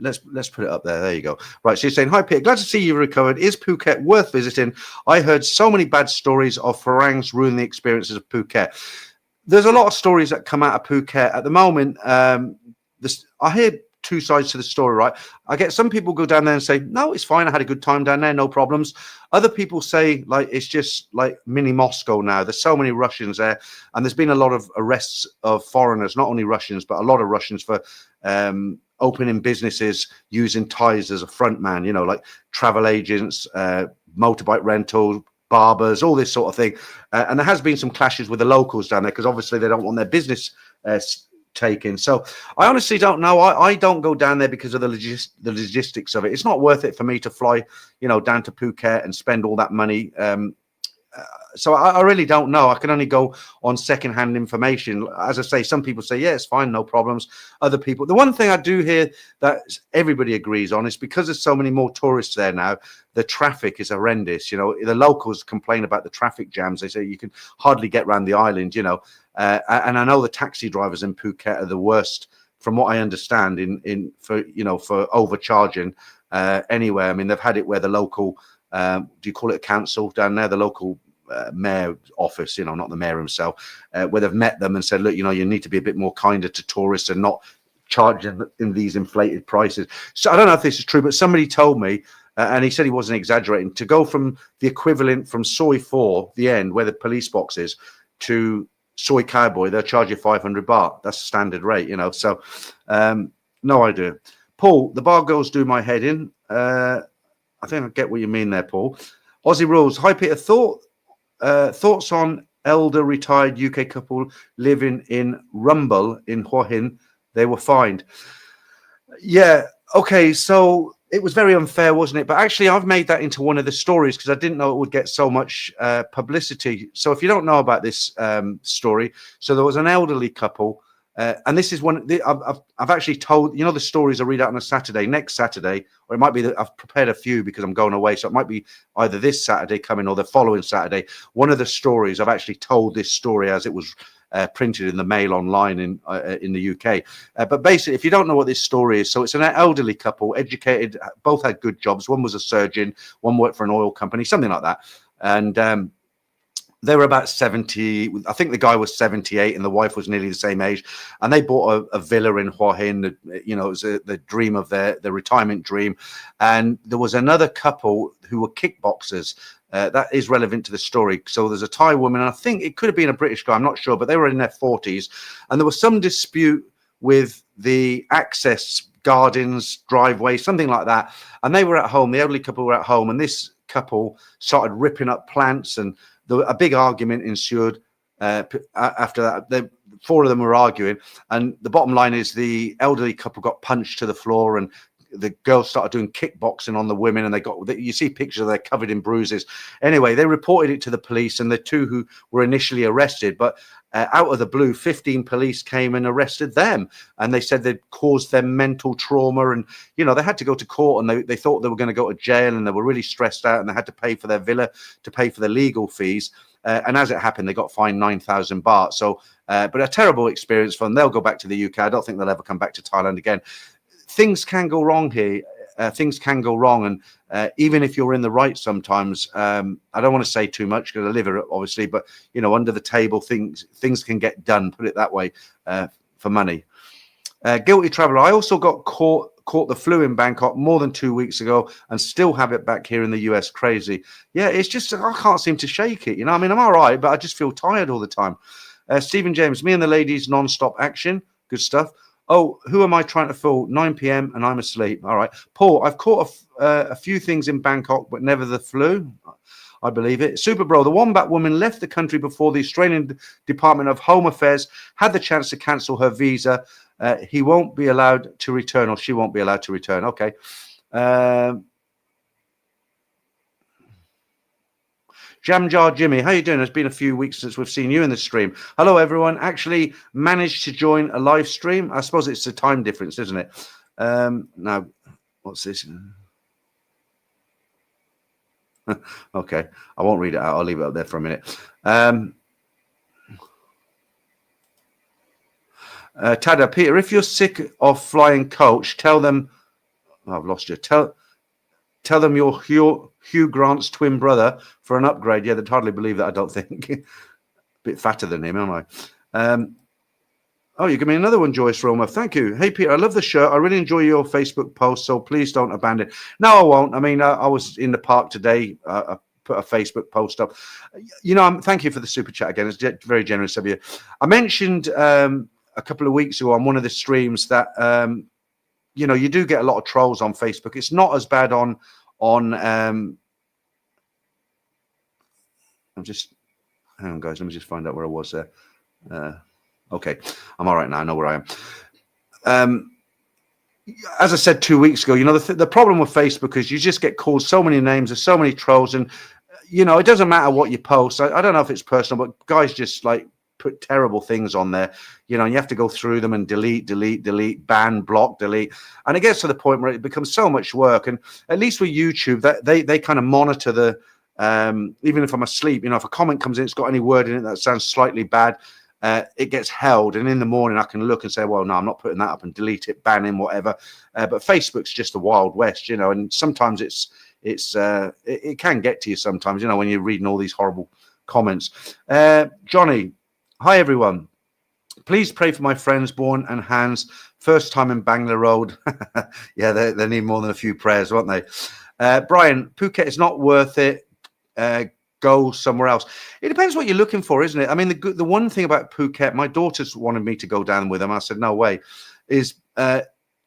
let's put it up there. There you go. Right. So you're saying, hi, Peter. Glad to see you recovered. Is Phuket worth visiting? I heard so many bad stories of Farangs ruin the experiences of Phuket. There's a lot of stories that come out of Phuket at the moment. I hear two sides to the story, right? I get some people go down there and say, no, it's fine. I had a good time down there. No problems. Other people say, like, it's just like mini Moscow now. There's so many Russians there. And there's been a lot of arrests of foreigners, not only Russians, but a lot of Russians for opening businesses using Thais as a front man, like travel agents, motorbike rental, barbers, all this sort of thing. And there has been some clashes with the locals down there because obviously they don't want their business taken. So I honestly don't know. I don't go down there because of the logistics of it. It's not worth it for me to fly, down to Phuket and spend all that money. So I really don't know. I can only go on secondhand information. As I say, some people say, yeah, it's fine, no problems. Other people, the one thing I do hear that everybody agrees on is because there's so many more tourists there now, the traffic is horrendous. The locals complain about the traffic jams. They say you can hardly get around the island, and I know the taxi drivers in Phuket are the worst, from what I understand, for overcharging anywhere. I mean, they've had it where the local, do you call it a council down there? The local mayor office, not the mayor himself, where they've met them and said, look, you need to be a bit more kinder to tourists and not charging in these inflated prices. So I don't know if this is true, but somebody told me, and he said he wasn't exaggerating, to go from the equivalent from Soi 4, the end where the police box is, to Soi Cowboy, they'll charge you 500 baht. That's standard rate, so no idea. Paul, the bar girls do my head in. I think I get what you mean there, Paul. Aussie Rules. Hi, Peter. Thoughts on elder retired UK couple living in Rumble in Hua Hin? They were fined. Yeah. Okay. So it was very unfair, wasn't it? But actually, I've made that into one of the stories because I didn't know it would get so much publicity. So if you don't know about this story, so there was an elderly couple. And this is one I've actually told, the stories I read out on a Saturday, next Saturday, or it might be that I've prepared a few because I'm going away. So it might be either this Saturday coming or the following Saturday. One of the stories I've actually told this story as it was printed in the Mail online in the UK. But basically, if you don't know what this story is, so it's an elderly couple, educated, both had good jobs. One was a surgeon, one worked for an oil company, something like that. And they were about 70. I think the guy was 78 and the wife was nearly the same age. And they bought a villa in Hua Hin. It was the dream of their retirement dream. And there was another couple who were kickboxers. That is relevant to the story. So there's a Thai woman, and I think it could have been a British guy, I'm not sure, but they were in their 40s. And there was some dispute with the access gardens, driveway, something like that. And they were at home, the elderly couple were at home, and this couple started ripping up plants, and a big argument ensued. After that, the four of them were arguing, and the bottom line is the elderly couple got punched to the floor, and the girls started doing kickboxing on the women, and you see pictures of they're covered in bruises. Anyway, they reported it to the police, and the two who were initially arrested, but out of the blue, 15 police came and arrested them, and they said they'd caused them mental trauma, and they had to go to court, and they thought they were going to go to jail, and they were really stressed out, and they had to pay for their villa, to pay for the legal fees, and as it happened, they got fined 9,000 baht. So, but a terrible experience for them. They'll go back to the UK. I don't think they'll ever come back to Thailand again. Things can go wrong here. Things can go wrong, and even if you're in the right, sometimes I don't want to say too much because I live here, obviously. But under the table, things can get done. Put it that way, for money. Guilty traveler. I also got caught the flu in Bangkok more than 2 weeks ago, and still have it back here in the US. Crazy. Yeah, it's just I can't seem to shake it. I mean, I'm all right, but I just feel tired all the time. Stephen James. Me and the ladies non-stop action. Good stuff. Oh, who am I trying to fool? 9 p.m. and I'm asleep. All right. Paul, I've caught a few things in Bangkok, but never the flu. I believe it. Super Bro, the Wombat woman left the country before the Australian Department of Home Affairs had the chance to cancel her visa. He won't be allowed to return, or she won't be allowed to return. Okay. Jam Jar Jimmy, how you doing? It's been a few weeks since we've seen you in the stream. Hello, everyone. Actually managed to join a live stream. I suppose it's a time difference, isn't it? Now, what's this? Okay, I won't read it out. I'll leave it up there for a minute. Tada, Peter, if you're sick of flying coach, tell them. Oh, I've lost you. Tell them you're Hugh Grant's twin brother for an upgrade. Yeah, they'd hardly believe that, I don't think. A bit fatter than him, aren't I? Oh, you give me another one, Joyce Roma. Thank you. Hey, Peter, I love the shirt. I really enjoy your Facebook post, so please don't abandon it. No, I won't. I mean, I was in the park today. I put a Facebook post up. Thank you for the super chat again. It's very generous of you. I mentioned a couple of weeks ago on one of the streams that you do get a lot of trolls on Facebook. It's not as bad on I'm just hang on, guys. Let me just find out where I was there. Okay, I'm all right now. I know where I am. As I said 2 weeks ago, the problem with Facebook is you just get called so many names. There's so many trolls, and it doesn't matter what you post. I don't know if it's personal, but guys just like put terrible things on there, and you have to go through them and delete, ban, block, delete. And it gets to the point where it becomes so much work. And at least with YouTube, that they kind of monitor the, even if I'm asleep, if a comment comes in, it's got any word in it that sounds slightly bad, it gets held. And in the morning, I can look and say, well, no, I'm not putting that up, and delete it, ban him, whatever. But Facebook's just the Wild West, and sometimes it can get to you sometimes, when you're reading all these horrible comments. Johnny, hi, everyone. Please pray for my friends, Born and Hans. First time in Bangla Road. Yeah, they need more than a few prayers, won't they? Brian, Phuket is not worth it. Go somewhere else. It depends what you're looking for, isn't it? I mean, the one thing about Phuket, my daughters wanted me to go down with them. I said, no way, is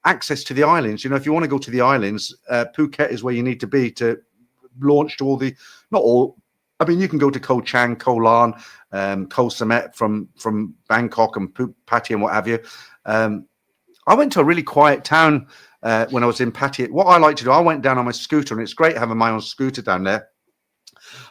access to the islands. If you want to go to the islands, Phuket is where you need to be to launch to not all. I mean, you can go to Koh Chang, Koh Lan, Koh Samet from Bangkok and Pattaya and what have you. I went to a really quiet town when I was in Pattaya. What I like to do, I went down on my scooter, and it's great having my own scooter down there.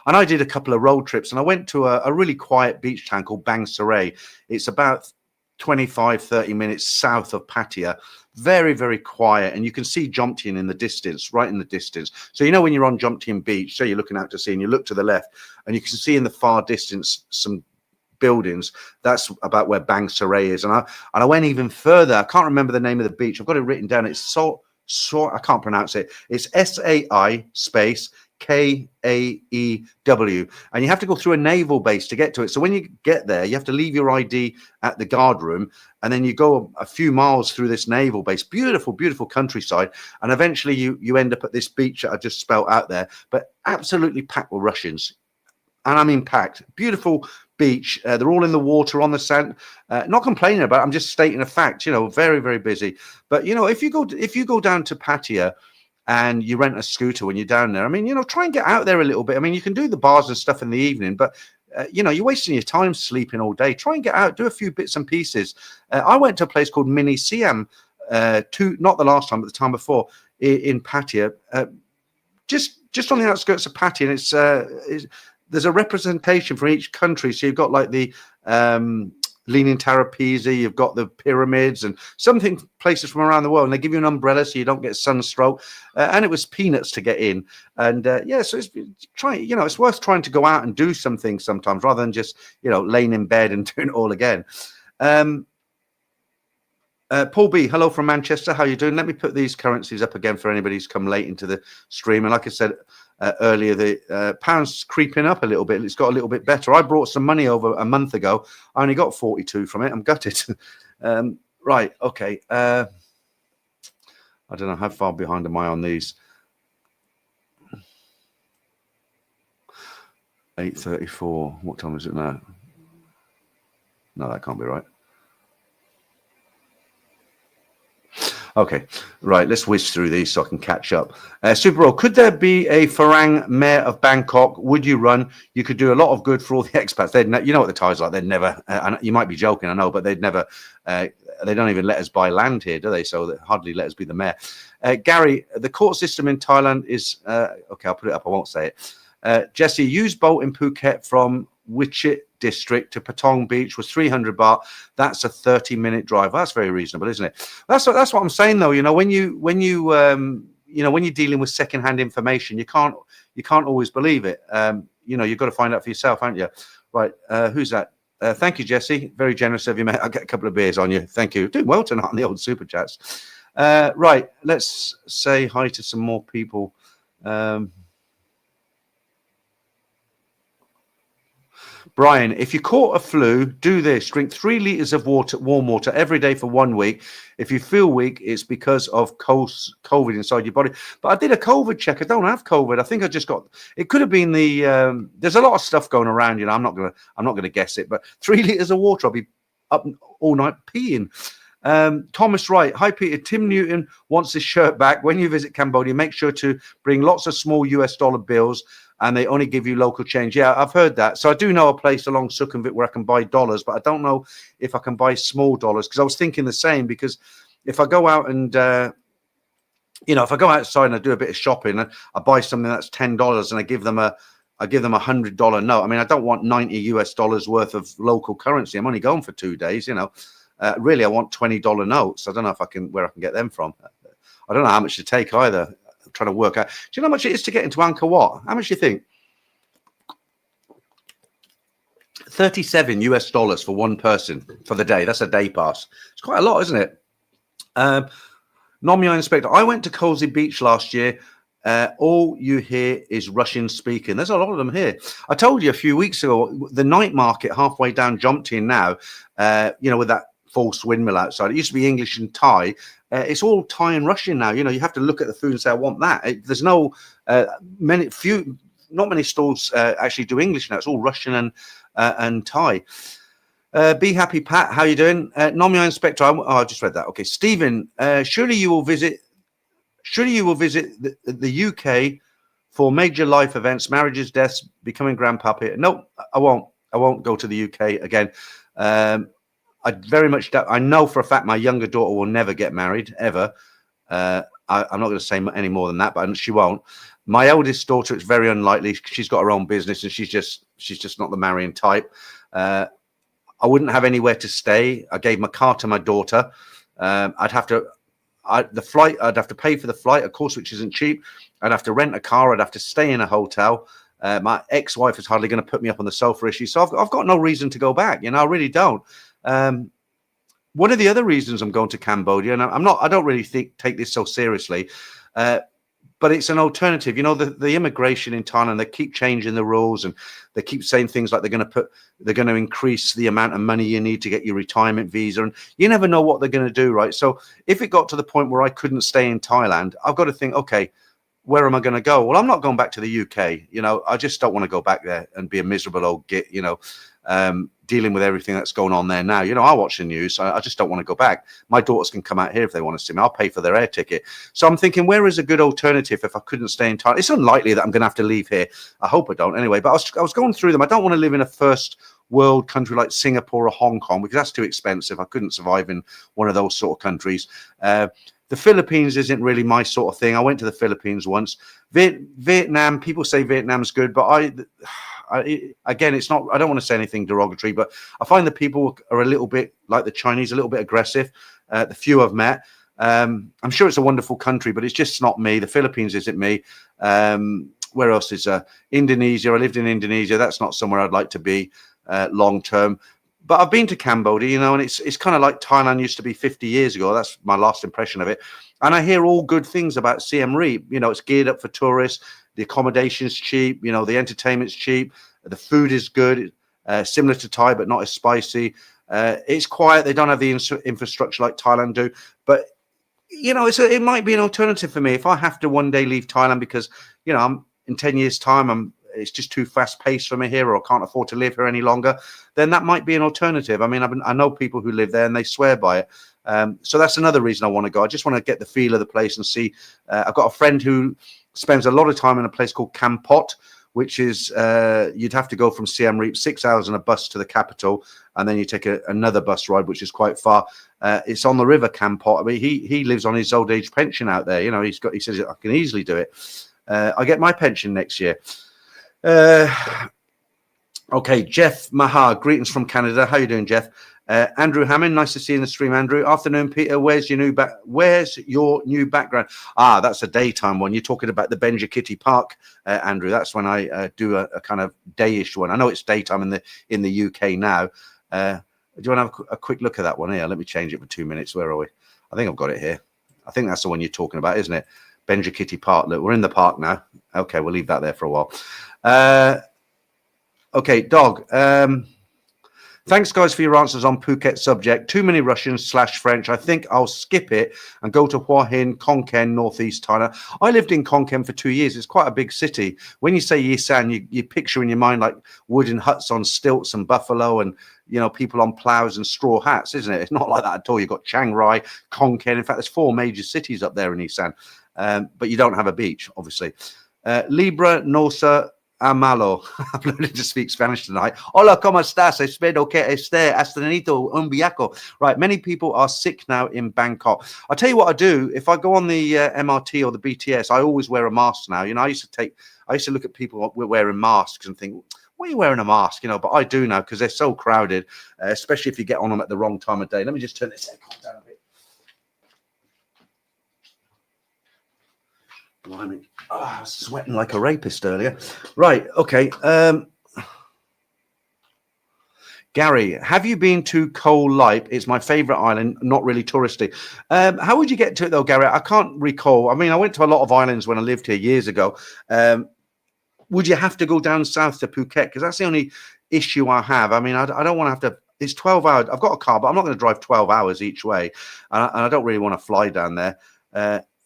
And I did a couple of road trips, and I went to a really quiet beach town called Bang Sarai. It's about 25-30 minutes south of Pattaya. Very, very quiet, and you can see Jomtien in the distance, right in the distance. So when you're on Jomtien Beach, so you're looking out to sea, and you look to the left, and you can see in the far distance some buildings. That's about where Bang Sarai is. And I went even further. I can't remember the name of the beach. I've got it written down. It's I can't pronounce it. It's SAI space KAEW, and you have to go through a naval base to get to it. So when you get there, you have to leave your ID at the guard room, and then you go a few miles through this naval base. Beautiful, beautiful countryside, and eventually you end up at this beach that I just spelt out there, but absolutely packed with Russians. And I mean packed. Beautiful beach. They're all in the water, on the sand. Not complaining about it. I'm just stating a fact. Very, very busy. But if you go down to Pattaya and you rent a scooter when you're down there, I mean, try and get out there a little bit. I mean, you can do the bars and stuff in the evening, but you're wasting your time sleeping all day. Try and get out, do a few bits and pieces. I went to a place called Mini Siam, not the last time, but the time before, in Pattaya, just on the outskirts of Pattaya, and there's a representation from each country. So you've got like the Leaning Tower of Pisa, you've got the pyramids and something places from around the world, and they give you an umbrella so you don't get sunstroke. And it was peanuts to get in. And so it's worth trying to go out and do something sometimes rather than just laying in bed and doing it all again. Paul B, hello from Manchester. How you doing? Let me put these currencies up again for anybody who's come late into the stream. And like I said earlier, the pound's creeping up a little bit. It's got a little bit better. I brought some money over a month ago. I only got 42 from it. I'm gutted. Right. Okay. I don't know how far behind am I on these. 8:34. What time is it now? No, that can't be right. Okay, right, let's whiz through these so I can catch up. Super Bowl, could there be a Farang mayor of Bangkok? Would you run? You could do a lot of good for all the expats. You know what the Thais like. They'd never, you might be joking, I know, but they'd never, they don't even let us buy land here, do they? So they hardly let us be the mayor. Gary, the court system in Thailand is, okay, I'll put it up, I won't say it. Jesse, use boat in Phuket from Wichit district to Patong Beach was 300 baht. That's a 30-minute drive. That's very reasonable, isn't it? That's what I'm saying, though. When you're dealing with secondhand information, you can't always believe it. You've got to find out for yourself, haven't you? Right. Who's that? Thank you, Jesse. Very generous of you, mate. I'll get a couple of beers on you. Thank you. Doing well tonight on the old super chats. Right. Let's say hi to some more people. Brian, if you caught a flu, do this. Drink 3 liters of warm water every day for 1 week. If you feel weak, it's because of COVID inside your body. But I did a COVID check. I don't have COVID. I think I just got, it could have been there's a lot of stuff going around, I'm not gonna guess it, but 3 liters of water, I'll be up all night peeing. Thomas Wright, hi Peter, Tim Newton wants his shirt back. When you visit Cambodia, make sure to bring lots of small US dollar bills and they only give you local change. Yeah, I've heard that. So I do know a place along Sukhumvit where I can buy dollars, but I don't know if I can buy small dollars, because I was thinking the same, because if I go out and if I go outside and I do a bit of shopping and I buy something that's $10 and I give them a $100 note. I mean, I don't want $90 worth of local currency. I'm only going for 2 days, really, I want $20 notes. I don't know where I can get them from. I don't know how much to take either. I'm trying to work out. Do you know how much it is to get into Angkor Wat? How much do you think? $37 for one person for the day. That's a day pass. It's quite a lot, isn't it? Nomia Inspector, I went to Cozy Beach last year. All you hear is Russian speaking. There's a lot of them here. I told you a few weeks ago, the night market halfway down Jomtien now, with that false windmill outside. It used to be English and Thai. It's all Thai and Russian now. You have to look at the food and say, I want that. There's not many stalls actually do English now. It's all Russian and Thai. Be happy, Pat. How you doing? Nomia Inspector. I just read that. Okay, Stephen. Surely you will visit the UK for major life events, marriages, deaths, becoming grandpappy. No, I won't. I won't go to the UK again. I very much doubt. I know for a fact my younger daughter will never get married ever. I'm not going to say any more than that, but she won't. My eldest daughter, it's very unlikely. She's got her own business and she's just not the marrying type. I wouldn't have anywhere to stay. I gave my car to my daughter. I'd have to pay for the flight, of course, which isn't cheap. I'd have to rent a car. I'd have to stay in a hotel. My ex-wife is hardly going to put me up on the sofa issue. So I've got no reason to go back. I really don't. One of the other reasons I'm going to Cambodia, and I don't really take this so seriously, but it's an alternative. The immigration in Thailand, they keep changing the rules and they keep saying things like they're going to increase the amount of money you need to get your retirement visa. And you never know what they're going to do, right? So if it got to the point where I couldn't stay in Thailand, I've got to think, okay, where am I going to go? Well, I'm not going back to the UK. I just don't want to go back there and be a miserable old git, dealing with everything that's going on there now. I watch the news. I just don't want to go back. My daughters can come out here if they want to see me. I'll pay for their air ticket. So I'm thinking, where is a good alternative if I couldn't stay in Thailand? It's unlikely that I'm going to have to leave here. I hope I don't anyway. But I was going through them. I don't want to live in a first world country like Singapore or Hong Kong because that's too expensive. I couldn't survive in one of those sort of countries. The Philippines isn't really my sort of thing. I went to the Philippines once. Vietnam, people say Vietnam's good, but again, it's not. I don't want to say anything derogatory, but I find the people are a little bit like the Chinese, a little bit aggressive. The few I've met, I'm sure it's a wonderful country, but it's just not me. The Philippines isn't me. Where else is Indonesia? I lived in Indonesia. That's not somewhere I'd like to be long term. But I've been to Cambodia, and it's kind of like Thailand used to be 50 years ago. That's my last impression of it. And I hear all good things about Siem Reap. It's geared up for tourists. The accommodation's cheap. The entertainment's cheap. The food is good, similar to Thai, but not as spicy. It's quiet. They don't have the infrastructure like Thailand do. But, it might be an alternative for me if I have to one day leave Thailand because, I'm in 10 years' time, it's just too fast paced for me here, or I can't afford to live here any longer, then that might be an alternative. I mean, I know people who live there and they swear by it. So that's another reason I want to go. I just want to get the feel of the place and see. I've got a friend who spends a lot of time in a place called Kampot, which is you'd have to go from Siem Reap 6 hours on a bus to the capital, and then you take another bus ride, which is quite far. It's on the river Kampot. I mean, he lives on his old age pension out there. He says I can easily do it. I get my pension next year. Okay, Jeff Mahar, greetings from Canada. How you doing, Jeff? Andrew Hammond, nice to see you in the stream, Andrew. Afternoon, Peter. Where's your new background? That's a daytime one. You're talking about the Benja Kitty Park, Andrew. That's when I do a kind of dayish one. I know it's daytime in the UK now. Do you want to have a quick look at that one here? Let me change it for 2 minutes. Where are we? I think I've got it here. I think that's the one you're talking about, isn't it? Benja Kitty Park. Look, we're in the park now. Okay, we'll leave that there for a while. Okay, Dog. Thanks, guys, for your answers on Phuket subject. Too many Russian/French. I think I'll skip it and go to Hua Hin, Khon Kaen, northeast Thailand. I lived in Khon Kaen for 2 years. It's quite a big city. When you say Yisan, you picture in your mind like wooden huts on stilts and buffalo and people on plows and straw hats, isn't it? It's not like that at all. You've got Chiang Rai, Khon Kaen. In fact, there's 4 major cities up there in Yisan, but you don't have a beach, obviously. Libra, Norsa, Amalo. I'm learning to speak Spanish tonight. Hola, ¿cómo estás? Espero que esté hasta un viaco. Right, many people are sick now in Bangkok. I'll tell you what I do. If I go on the MRT or the BTS, I always wear a mask now. You know, I used to look at people wearing masks and think, why are you wearing a mask? You know, but I do now because they're so crowded, especially if you get on them at the wrong time of day. Let me just turn this aircon down a bit. Blimey. Oh, I was sweating like a rapist earlier. Right, okay. Gary, have you been to Koh Lipe? It's my favourite island, not really touristy. How would you get to it though, Gary? I can't recall. I mean, I went to a lot of islands when I lived here years ago. Would you have to go down south to Phuket? Because that's the only issue I have. I mean, I don't want to have to. It's 12 hours. I've got a car, but I'm not going to drive 12 hours each way. And I don't really want to fly down there.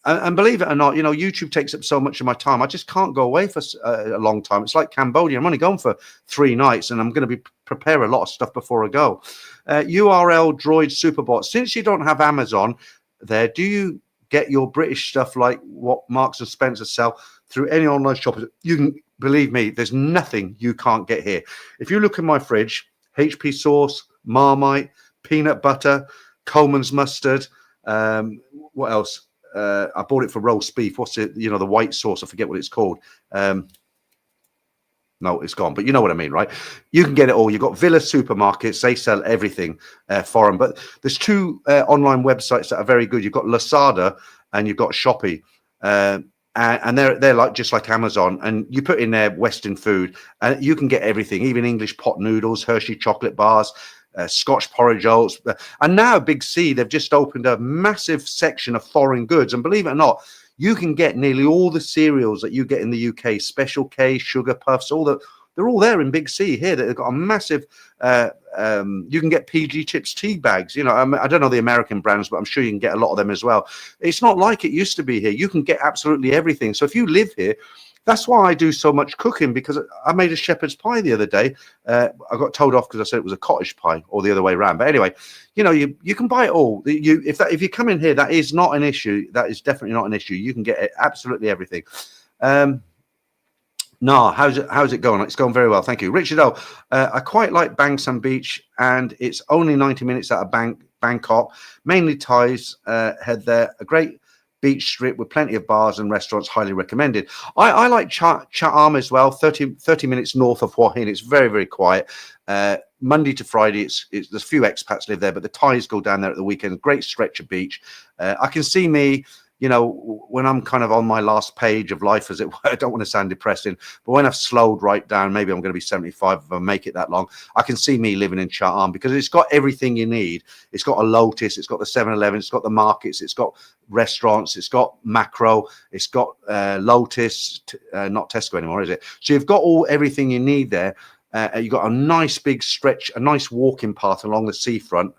And believe it or not, you know, YouTube takes up so much of my time. I just can't go away for a long time. It's like Cambodia. I'm only going for 3 nights, and I'm going to prepare a lot of stuff before I go. URL Droid Superbot. Since you don't have Amazon there, do you get your British stuff like what Marks and Spencer sell through any online shop? You can believe me. There's nothing you can't get here. If you look in my fridge, HP sauce, Marmite, peanut butter, Coleman's mustard. What else? I bought it for roast beef. What's it? You know, the white sauce. I forget what it's called. No, it's gone. But you know what I mean, right? You can get it all. You've got Villa supermarkets. They sell everything foreign. But there's 2 online websites that are very good. You've got Lazada and you've got Shopee. And they're like just like Amazon. And you put in there Western food and you can get everything, even English pot noodles, Hershey chocolate bars, Scotch porridge oats. And now Big C, they've just opened a massive section of foreign goods. And believe it or not, you can get nearly all the cereals that you get in the UK, Special K, Sugar Puffs, they're all there in Big C here. They've got a massive, you can get PG Chips tea bags. You know, I don't know the American brands, but I'm sure you can get a lot of them as well. It's not like it used to be here. You can get absolutely everything. So if you live here, that's why I do so much cooking, because I made a shepherd's pie the other day. I got told off because I said it was a cottage pie, or the other way around. But anyway, you know, you can buy it all. If you come in here, that is not an issue. That is definitely not an issue. You can get absolutely everything. No, how's it going? It's going very well, thank you, Richard. I quite like Bang Sang Beach, and it's only 90 minutes out of Bangkok. Mainly Thais head there. A great beach strip with plenty of bars and restaurants, highly recommended. I like Cha Am as well, 30 minutes north of Hua Hin. It's very, very quiet. Monday to Friday, there's a few expats live there, but the Thais go down there at the weekend. Great stretch of beach. I can see me, you know, when I'm kind of on my last page of life, as it were. I don't want to sound depressing, but when I've slowed right down, maybe I'm going to be 75 if I make it that long. I can see me living in Cha Am because it's got everything you need. It's got a Lotus, it's got the 7-Eleven, it's got the markets, it's got restaurants, it's got Macro, it's got Lotus, not Tesco anymore, is it? So you've got everything you need there. You've got a nice big stretch, a nice walking path along the seafront.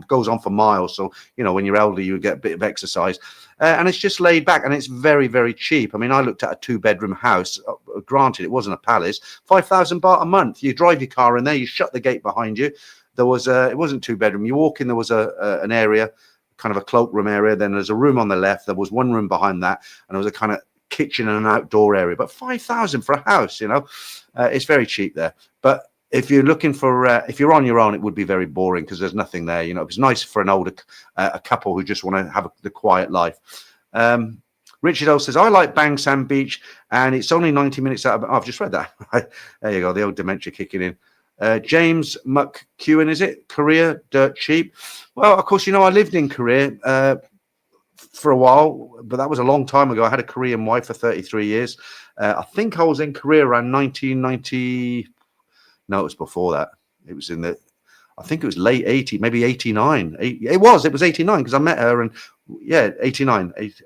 Goes on for miles. So, you know, when you're elderly, you get a bit of exercise. And it's just laid back, and it's very, very cheap. I mean, I looked at a 2-bedroom house. Granted, it wasn't a palace. 5,000 baht a month. You drive your car in there, you shut the gate behind you. There was it wasn't 2-bedroom. You walk in, there was an area, kind of a cloakroom area. Then there's a room on the left. There was one room behind that, and there was a kind of kitchen and an outdoor area. But 5,000 for a house, you know, it's very cheap there. But if you're looking for, if you're on your own, it would be very boring because there's nothing there. You know, it's nice for an older a couple who just want to have the quiet life. Richard O says, I like Bang Sang Beach, and it's only 90 minutes out of. Oh, I've just read that. There you go, the old dementia kicking in. James McEwen, is it? Korea, dirt cheap. Well, of course, you know, I lived in Korea for a while, but that was a long time ago. I had a Korean wife for 33 years. I think I was in Korea around 1990. No, it was before that. It was I think it was late 80, maybe 89. It was 89 because I met her, and yeah, 89. It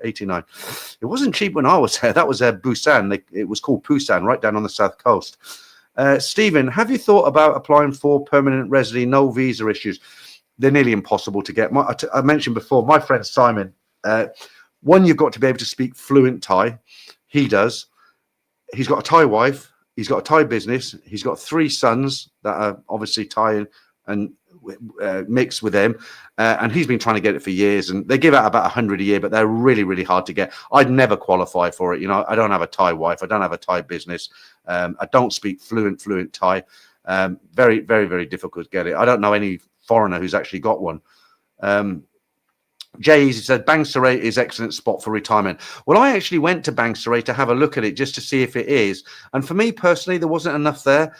wasn't cheap when I was there. That was Busan. It was called Busan, right down on the south coast. Stephen, have you thought about applying for permanent residency, no visa issues? They're nearly impossible to get. I mentioned before, my friend Simon, one, you've got to be able to speak fluent Thai. He does. He's got a Thai wife. He's got a Thai business. He's got 3 sons that are obviously Thai, and mixed with him, and he's been trying to get it for years. And they give out about 100 a year, but they're really, really hard to get. I'd never qualify for it. You know, I don't have a Thai wife. I don't have a Thai business. I don't speak fluent Thai. Very, very, very difficult to get it. I don't know any foreigner who's actually got one. Jay Easy said Bang Saray is excellent spot for retirement. Well, I actually went to Bang Saray to have a look at it just to see if it is. And for me personally, there wasn't enough there.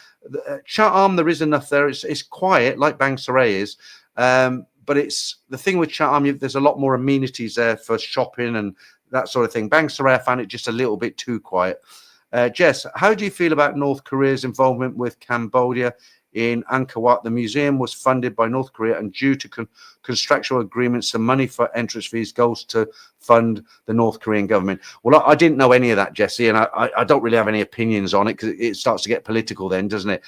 Chatham, there is enough there. It's quiet like Bang Saray is. But it's the thing with Chatham, there's a lot more amenities there for shopping and that sort of thing. Bang Saray, I found it just a little bit too quiet. Jess, how do you feel about North Korea's involvement with Cambodia in Angkor Wat? The museum was funded by North Korea, and due to contractual agreements, the money for entrance fees goes to fund the North Korean government. Well, I didn't know any of that, Jesse, and I don't really have any opinions on it because it starts to get political then, doesn't it?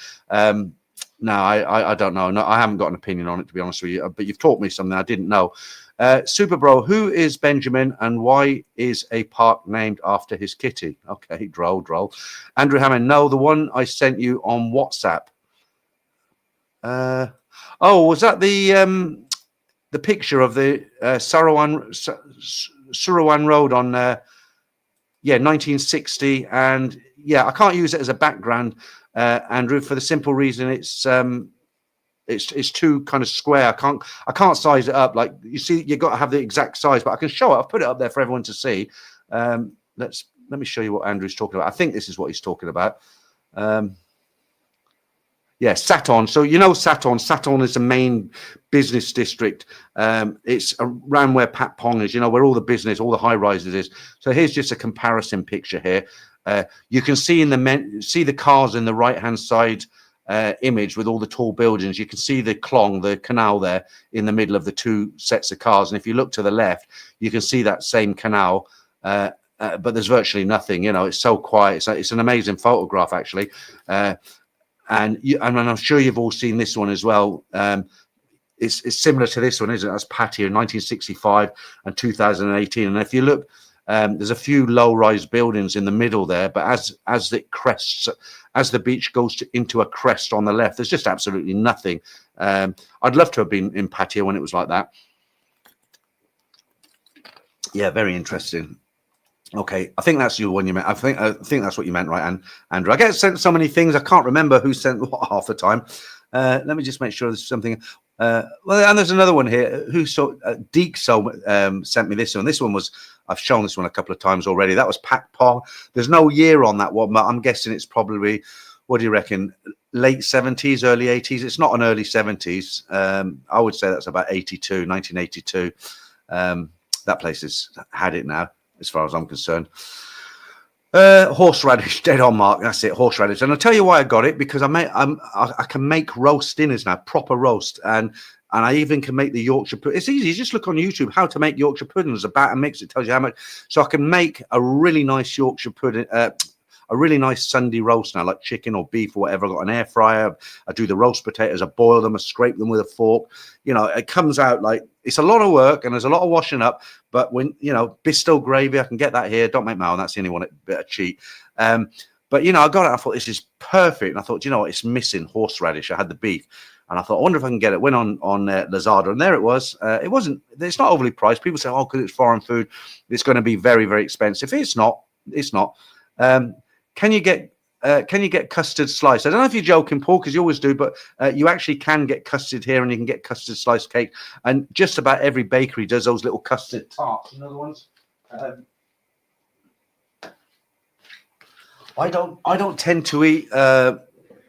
No, I don't know. No, I haven't got an opinion on it, to be honest with you, but you've taught me something I didn't know. Super Bro, who is Benjamin and why is a park named after his kitty? Okay, droll. Andrew Hammond, no, the one I sent you on WhatsApp. Was that the picture of the Surawan Road on 1960? And yeah, I can't use it as a background, Andrew, for the simple reason it's too kind of square. I can't size it up. Like you see, you got to have the exact size, but I can show it. I've put it up there for everyone to see. Let me show you what Andrew's talking about. I think this is what he's talking about. Yeah, Saton. So you know Saton. Saton is the main business district. It's around where Pat Pong is, you know, where all the business, all the high rises is. So here's just a comparison picture here. You can see see the cars in the right hand side image with all the tall buildings. You can see the Klong, the canal there in the middle of the two sets of cars. And if you look to the left, you can see that same canal. But there's virtually nothing. You know, it's so quiet. It's an amazing photograph, actually. And I'm sure you've all seen this one as well. It's similar to this one, isn't it? That's Pattaya in 1965 and 2018. And if you look, there's a few low-rise buildings in the middle there, but as it crests, as the beach goes into a crest on the left, there's just absolutely nothing. I'd love to have been in Pattaya when it was like that. Yeah, very interesting. Okay, I think that's you one you meant. I think that's what you meant, right? And Andrew, I get sent so many things, I can't remember who sent what half the time. Let me just make sure there's something. Well, and there's another one here. Who saw Deek sent me this one. This one was, I've shown this one a couple of times already. That was Pat Pong. There's no year on that one, but I'm guessing it's probably, what do you reckon? Late 70s, early 80s. It's not an early 70s. I would say that's about 1982. That place has had it now, as far as I'm concerned. Horseradish, dead on mark. That's it, horseradish. And I'll tell you why I got it, because I can make roast dinners now, proper roast, and I even can make the Yorkshire pudding. It's easy. You just look on YouTube how to make Yorkshire pudding. There's a batter mix. It tells you how much. So I can make a really nice Yorkshire pudding, a really nice Sunday roast now, like chicken or beef or whatever. I've got an air fryer. I do the roast potatoes. I boil them. I scrape them with a fork. You know, it comes out like, it's a lot of work and there's a lot of washing up. But when, you know, Bisto gravy, I can get that here. Don't make my own. That's the only one, bit of cheat. But, you know, I got it. I thought, this is perfect. And I thought, you know what? It's missing horseradish. I had the beef. And I thought, I wonder if I can get it. Went on Lazada, and there it was. It's not overly priced. People say, oh, because it's foreign food, it's going to be very, very expensive. It's not. Can you get custard slice? I don't know if you're joking, Paul, because you always do, but you actually can get custard here, and you can get custard slice cake. And just about every bakery does those little custard tarts. Another ones. I don't tend to eat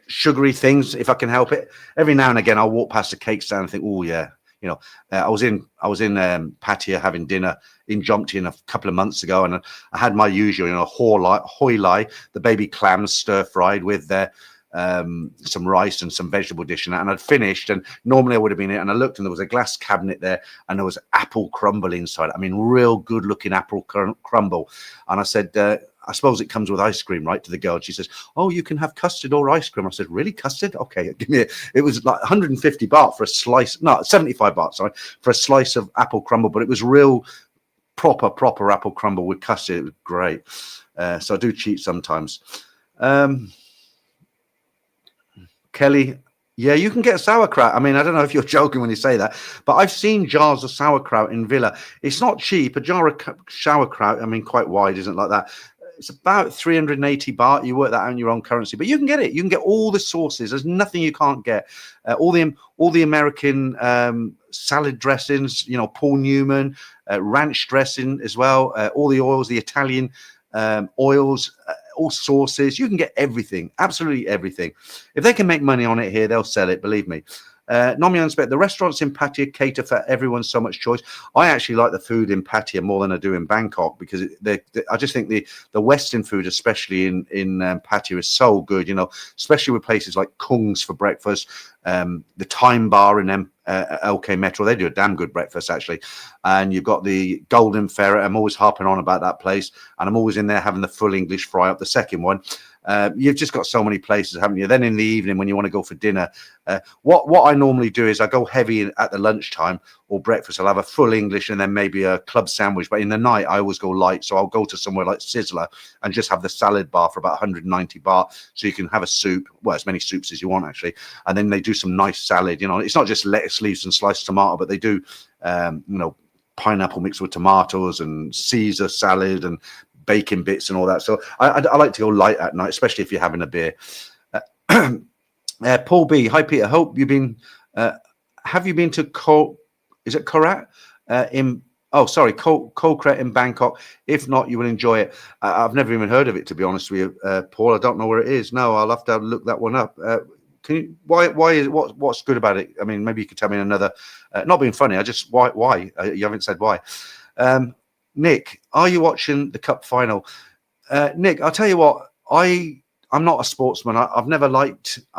sugary things if I can help it. Every now and again, I'll walk past a cake stand and think, oh yeah, you know. I was in Pattaya having dinner in Jomtien a couple of months ago, and I had my usual, you know, hoi lai, the baby clams stir fried with some rice and some vegetable dish, and I'd finished. And normally I would have been in, and I looked, and there was a glass cabinet there, and there was apple crumble inside. I mean, real good looking apple crumble. And I said, I suppose it comes with ice cream, right? To the girl. She says, oh, you can have custard or ice cream. I said, really, custard? Okay, give me it. It was like 150 baht for a slice. No, 75 baht, sorry, for a slice of apple crumble. But it was real proper apple crumble with custard. It was great. So I do cheat sometimes. Kelly, Yeah, you can get sauerkraut. I mean, I don't know if you're joking when you say that, but I've seen jars of sauerkraut in Villa. It's not cheap. A jar of sauerkraut, I mean, quite wide, isn't it, like that? It's about 380 baht. You work that out in your own currency, but you can get it. You can get all the sauces. There's nothing you can't get. All the American salad dressings. You know, Paul Newman, ranch dressing as well. All the oils, the Italian oils, all sauces. You can get everything, absolutely everything. If they can make money on it here, they'll sell it. Believe me. Normally, I expect the restaurants in Pattaya cater for everyone so much choice. I actually like the food in Pattaya more than I do in Bangkok because I just think the Western food, especially in Pattaya, is so good. You know, especially with places like Kung's for breakfast, the Time Bar in LK Metro. They do a damn good breakfast actually, and you've got the Golden Ferret. I'm always harping on about that place, and I'm always in there having the full English fry up, the second one. You've just got so many places, haven't you? Then in the evening, when you want to go for dinner, what I normally do is I go heavy at the lunchtime or breakfast. I'll have a full English and then maybe a club sandwich. But in the night, I always go light. So I'll go to somewhere like Sizzler and just have the salad bar for about 190 baht. So you can have a soup, well, as many soups as you want, actually. And then they do some nice salad. You know, it's not just lettuce leaves and sliced tomato, but they do, pineapple mixed with tomatoes and Caesar salad and bacon bits and all that. So I like to go light at night, especially if you're having a beer. Paul B, hi Peter. Hope you've been. Have you been to Is it Korat? Kokret in Bangkok. If not, you will enjoy it. I've never even heard of it, to be honest with you, Paul. I don't know where it is. No, I'll have to look that one up. Can you? Why is it? What's good about it? I mean, maybe you could tell me another. Not being funny. I just why you haven't said why. Nick, are you watching the cup final? Nick, I'll tell you what, I'm not a sportsman. I've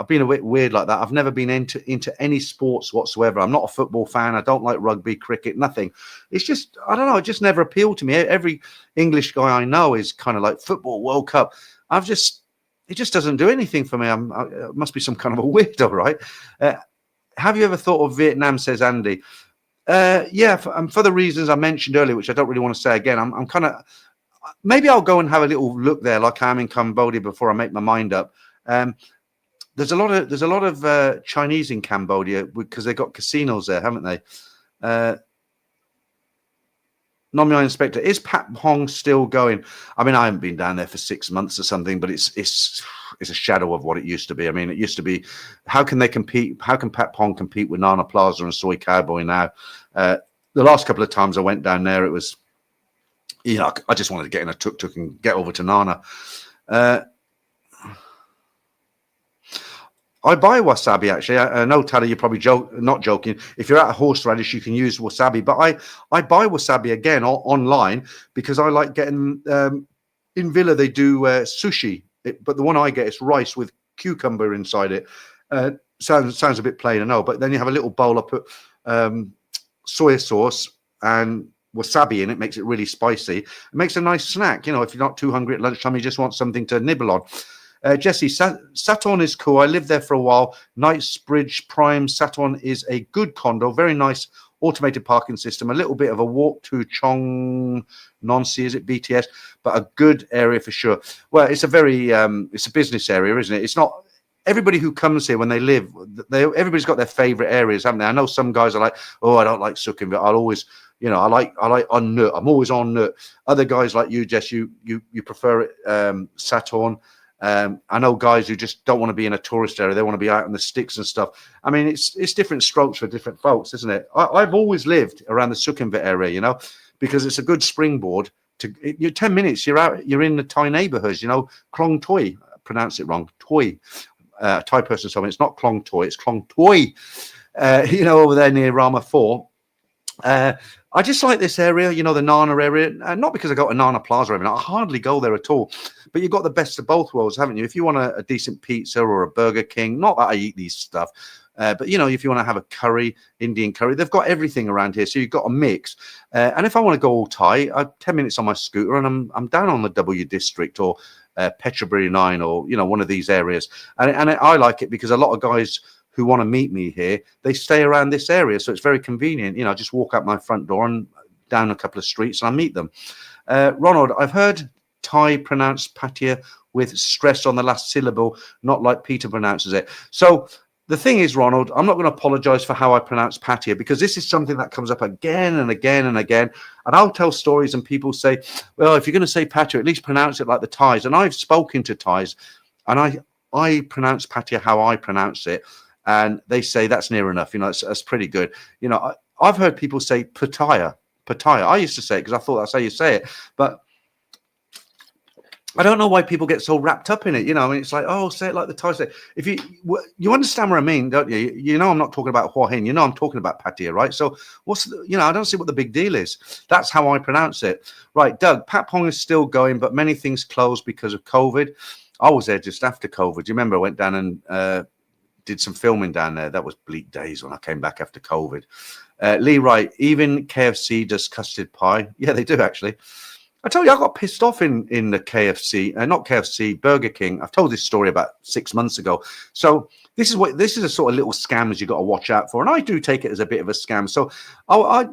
been a bit weird like that. I've never been into any sports whatsoever. I'm not a football fan. I don't like rugby, cricket, nothing. It's just, I don't know, it just never appealed to me. Every English guy I know is kind of like football, World Cup. It just doesn't do anything for me. I must be some kind of a weirdo, right? Have you ever thought of Vietnam, says Andy? Yeah, for the reasons I mentioned earlier, which I don't really want to say again. I'm kind of, maybe I'll go and have a little look there, like I am in Cambodia, before I make my mind up. There's a lot of Chinese in Cambodia because they've got casinos there, haven't they? Nominal Inspector, is Pat Pong still going? I mean, I haven't been down there for 6 months or something, but it's a shadow of what it used to be. I mean, it used to be, how can they compete? How can Pat Pong compete with Nana Plaza and Soy Cowboy now? The last couple of times I went down there, it was, I just wanted to get in a tuk-tuk and get over to Nana. I buy wasabi, actually. I know, Tally, you're probably not joking. If you're at a horseradish, you can use wasabi. But I buy wasabi, again, online because I like getting... in Villa, they do sushi. But the one I get is rice with cucumber inside it. Sounds a bit plain, I know. But then you have a little bowl. I put soy sauce and wasabi in it. Makes it really spicy. It makes a nice snack. If you're not too hungry at lunchtime, you just want something to nibble on. Jesse, Saturn is cool. I lived there for a while. Knightsbridge Prime. Saturn is a good condo. Very nice automated parking system. A little bit of a walk to Chong Nonsi, is it BTS? But a good area for sure. Well, it's a very, it's a business area, isn't it? It's not, everybody who comes here when they live, everybody's got their favorite areas, haven't they? I know some guys are like, oh, I don't like Sukhumvit. I'll always, I like on Nut. I'm always on Nut. Other guys like you, Jess, you prefer Saturn. I know guys who just don't want to be in a tourist area. They want to be out in the sticks and stuff. I mean, it's different strokes for different folks, isn't it? I've always lived around the Sukhumvit area, because it's a good springboard to, 10 minutes, you're in the Thai neighborhoods, Klong Toi, pronounce it wrong, Toi. Thai person told me it's not Klong Toi, it's Klong Toi, over there near Rama 4. I just like this area, the Nana area, not because I go to Nana Plaza every night. I hardly go there at all. But you've got the best of both worlds, haven't you? If you want a decent pizza or a Burger King, not that I eat these stuff, but if you want to have a curry, Indian curry, they've got everything around here. So you've got a mix. And if I want to go all Thai, 10 minutes on my scooter and I'm down on the W District or Petrobri 9 or one of these areas. And I like it because a lot of guys who want to meet me here, they stay around this area. So it's very convenient. I just walk out my front door and down a couple of streets and I meet them. Ronald, I've heard Thai pronounced Pattaya with stress on the last syllable, not like Peter pronounces it. So The thing is, Ronald, I'm not going to apologize for how I pronounce Pattaya, because this is something that comes up again and again and again. And I'll tell stories and people say, well, if you're going to say Pattaya, at least pronounce it like the Thais. And I've spoken to Thais and I pronounce Pattaya how I pronounce it. And they say that's near enough. You know, that's pretty good. You know, I've heard people say Pattaya. I used to say it because I thought that's how you say it. But I don't know why people get so wrapped up in it, you know. And it's like, oh, say it like the Thai say. If you understand what I mean, don't you? You know, I'm not talking about Hua Hin. You know, I'm talking about Pattaya, right? So, I don't see what the big deal is. That's how I pronounce it, right? Doug, Pat Pong is still going, but many things closed because of COVID. I was there just after COVID. Do you remember? I went down and did some filming down there. That was bleak days when I came back after COVID. Lee Wright, even KFC does custard pie. Yeah, they do actually. I tell you, I got pissed off in the KFC, not KFC, Burger King. I've told this story about 6 months ago. So this is a sort of little scam you got to watch out for, and I do take it as a bit of a scam. So I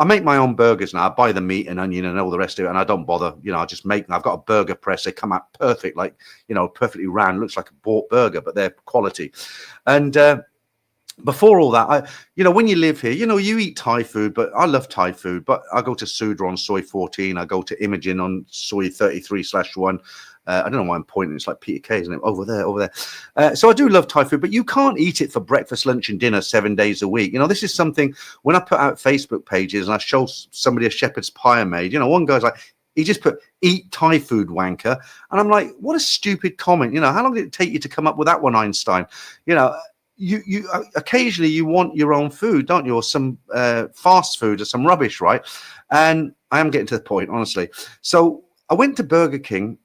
make my own burgers now. I buy the meat and onion and all the rest of it, and I don't bother. You know, I just make them. I've got a burger press. They come out perfect, like, you know, perfectly round. Looks like a bought burger, but they're quality. And before all that, when you live here, you eat Thai food, but I love Thai food. But I go to Sudra on soy 14. I go to Imogen on soy 33/1. I don't know why I'm pointing. It's like Peter K, isn't it? Over there. So I do love Thai food, but you can't eat it for breakfast, lunch, and dinner 7 days a week. You know, this is something when I put out Facebook pages and I show somebody a shepherd's pie I made. You know, one guy's like, he just put "eat Thai food, wanker," and I'm like, what a stupid comment. You know, how long did it take you to come up with that one, Einstein? You know. You occasionally you want your own food, don't you, or some fast food or some rubbish, right? And I am getting to the point, honestly. So I went to Burger King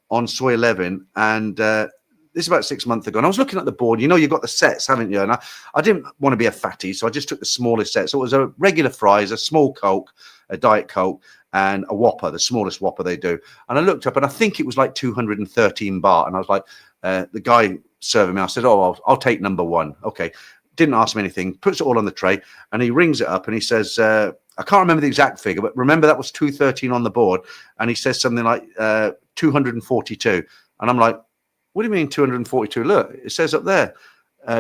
on Soy 11, and this is about 6 months ago. And I was looking at the board. You know, you've got the sets, haven't you? And I didn't want to be a fatty, so I just took the smallest set. So it was a regular fries, a small Coke, a Diet Coke, and a Whopper, the smallest Whopper they do. And I looked up, and I think it was like 213 baht. And I was like, the guy serving me, I said, oh, I'll take number one. Okay. Didn't ask me anything, puts it all on the tray, and he rings it up and he says, I can't remember the exact figure, but remember that was 213 on the board. And he says something like 242. And I'm like, what do you mean 242? Look, it says up there,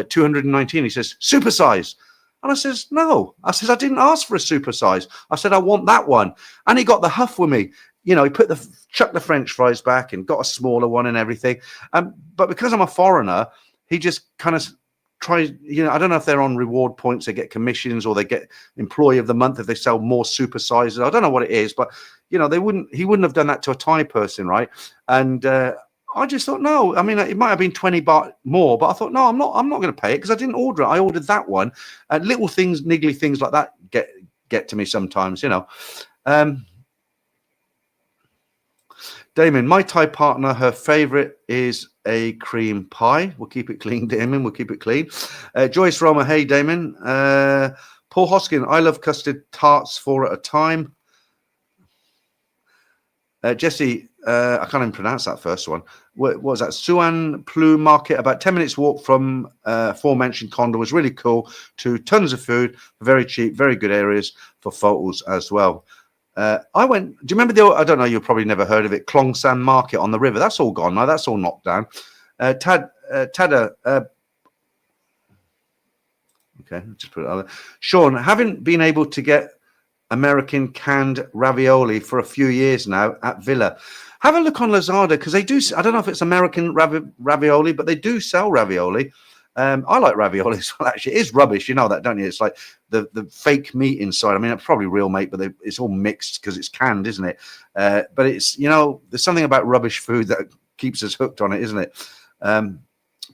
219. He says, supersize. And I says, no. I says, I didn't ask for a supersize. I said, I want that one. And he got the huff with me. You know, he chucked the French fries back and got a smaller one and everything. But because I'm a foreigner, he just kind of tries, I don't know if they're on reward points, they get commissions, or they get employee of the month if they sell more super sizes. I don't know what it is, but, he wouldn't have done that to a Thai person, right? And I just thought, no, I mean, it might have been 20 baht more, but I thought, no, I'm not going to pay it because I didn't order it. I ordered that one. Little things, niggly things like that get to me sometimes, Damon, my Thai partner, her favorite is a cream pie. We'll keep it clean, Damon. We'll keep it clean. Joyce Roma, hey, Damon. Paul Hoskin, I love custard tarts 4 at a time. Jesse, I can't even pronounce that first one. What was that? Suan Plu Market, about 10 minutes walk from aforementioned condo. Was really cool. Tons of food, very cheap, very good areas for photos as well. I went. Do you remember I don't know. You've probably never heard of it. Klong San Market on the river. That's all gone now. That's all knocked down. Tada. Okay, just put it out there. Sean, haven't been able to get American canned ravioli for a few years now at Villa. Have a look on Lazada because they do. I don't know if it's American ravioli, but they do sell ravioli. I like ravioli as well, actually. It is rubbish, you know that, don't you? It's like the fake meat inside. I mean, it's probably real meat, but it's all mixed because it's canned, isn't it? But it's, there's something about rubbish food that keeps us hooked on it, isn't it?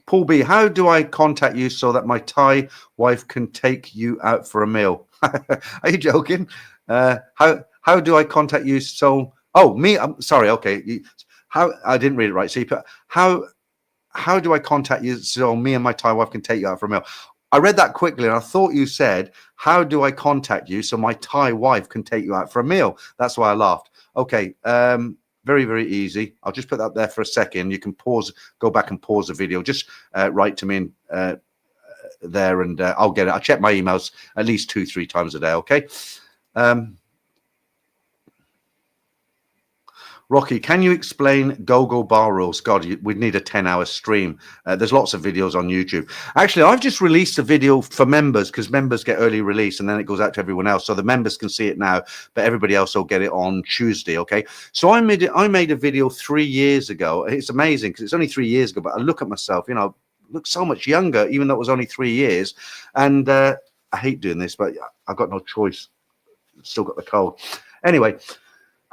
Paul B, how do I contact you so that my Thai wife can take you out for a meal? Are you joking? How do I contact you so... Oh, me? I'm sorry, okay. How I didn't read it right. So you put, how do I contact you so me and my Thai wife can take you out for a meal? I read that quickly and I thought you said, how do I contact you so my Thai wife can take you out for a meal? That's why I laughed. Okay, very, very easy. I'll just put that there for a second. You can go back and pause the video. Just write to me there and I'll get it. I check my emails at least 2-3 times a day, okay? Rocky, can you explain Gogo bar rules? God, we'd need a 10-hour stream. There's lots of videos on YouTube. Actually, I've just released a video for members because members get early release and then it goes out to everyone else. So the members can see it now, but everybody else will get it on Tuesday. Okay. So I made a video 3 years ago. It's amazing because it's only 3 years ago, but I look at myself, you know, look so much younger, even though it was only 3 years. And I hate doing this, but I've got no choice. Still got the cold. Anyway.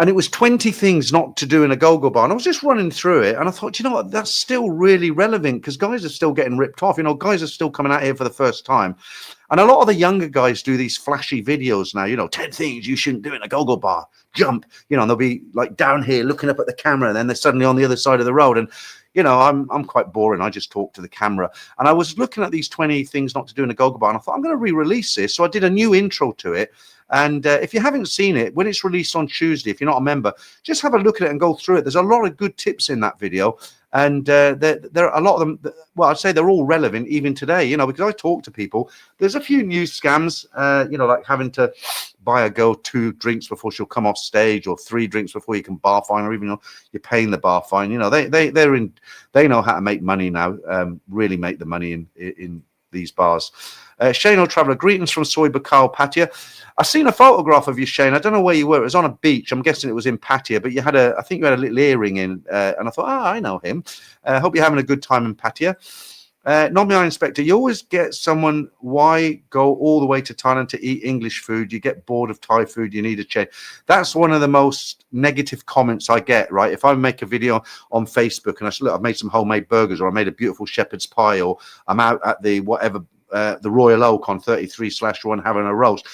And it was 20 things not to do in a go-go bar. And I was just running through it. And I thought, you know what, that's still really relevant because guys are still getting ripped off. You know, guys are still coming out here for the first time. And a lot of the younger guys do these flashy videos now, you know, 10 things you shouldn't do in a go-go bar. Jump, you know, and they'll be like down here looking up at the camera. And then they're suddenly on the other side of the road. And, you know, I'm quite boring. I just talk to the camera. And I was looking at these 20 things not to do in a go-go bar. And I thought, I'm going to re-release this. So I did a new intro to it. And if you haven't seen it, when it's released on Tuesday, if you're not a member, just have a look at it and go through it. There's a lot of good tips in that video. And there are a lot of them. Well, I'd say they're all relevant even today, you know, because I talk to people. There's a few new scams, you know, like having to buy a girl 2 drinks before she'll come off stage or 3 drinks before you can bar fine, or even though you're paying the bar fine. You know, they know how to make money now, really make the money in these bars. Shane O'Traveller, greetings from Soy Bacau, Pattaya. I seen a photograph of you, Shane. I don't know where you were. It was on a beach. I'm guessing it was in Pattaya, but I think you had a little earring in, and I thought, I know him. Hope you're having a good time in Pattaya. Nomi Inspector, you always get someone, why go all the way to Thailand to eat English food? You get bored of Thai food, you need a change. That's one of the most negative comments I get, right? If I make a video on Facebook and I say, look, I've made some homemade burgers, or I made a beautiful shepherd's pie, or I'm out at the whatever, the Royal Oak on 33/1 having a roast.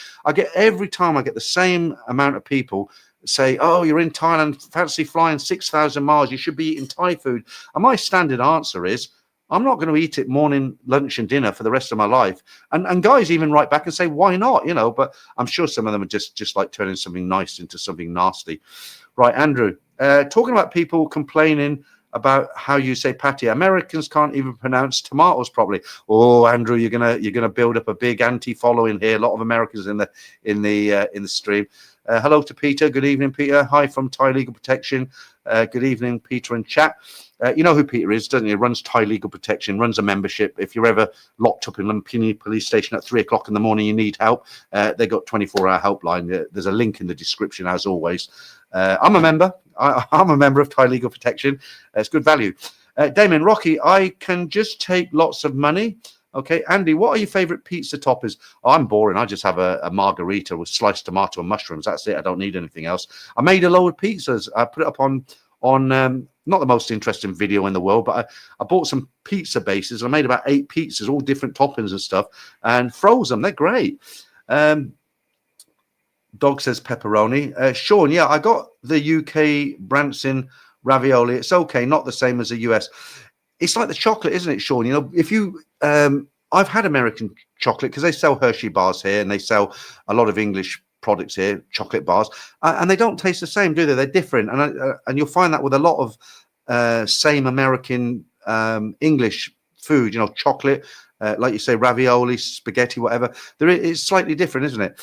Every time I get the same amount of people say, oh, you're in Thailand, fancy flying 6,000 miles, you should be eating Thai food. And my standard answer is, I'm not going to eat it morning, lunch and dinner for the rest of my life. And guys even write back and say, why not? You know, but I'm sure some of them are just like turning something nice into something nasty. Right, Andrew, talking about people complaining about how you say Pattaya. Americans can't even pronounce tomatoes properly. Oh, Andrew, you're gonna build up a big anti-following here. A lot of Americans in the stream. Hello to Peter. Good evening, Peter. Hi from Thai Legal Protection. Good evening, Peter and chat. You know who Peter is, doesn't he? He runs Thai Legal Protection, runs a membership. If you're ever locked up in Lumpini police station at 3 o'clock in the morning, you need help. They got 24-hour helpline. There's a link in the description, as always. I'm a member. I'm a member of Thai Legal Protection. It's good value. Damien, Rocky, I can just take lots of money. Okay, Andy, what are your favorite pizza toppers? Oh, I'm boring. I just have a margarita with sliced tomato and mushrooms. That's it. I don't need anything else. I made a load of pizzas. I put it up on not the most interesting video in the world, but I bought some pizza bases. I made about 8 pizzas, all different toppings and stuff, and froze them. They're great. Dog says pepperoni. Sean, yeah, I got the UK Branson ravioli. It's okay, not the same as the US. It's like the chocolate, isn't it, Sean? You know, if you, I've had American chocolate because they sell Hershey bars here and they sell a lot of English products here, chocolate bars, and they don't taste the same, do they? They're different, and you'll find that with a lot of same American English food. You know, chocolate, like you say, ravioli, spaghetti, whatever. It's slightly different, isn't it?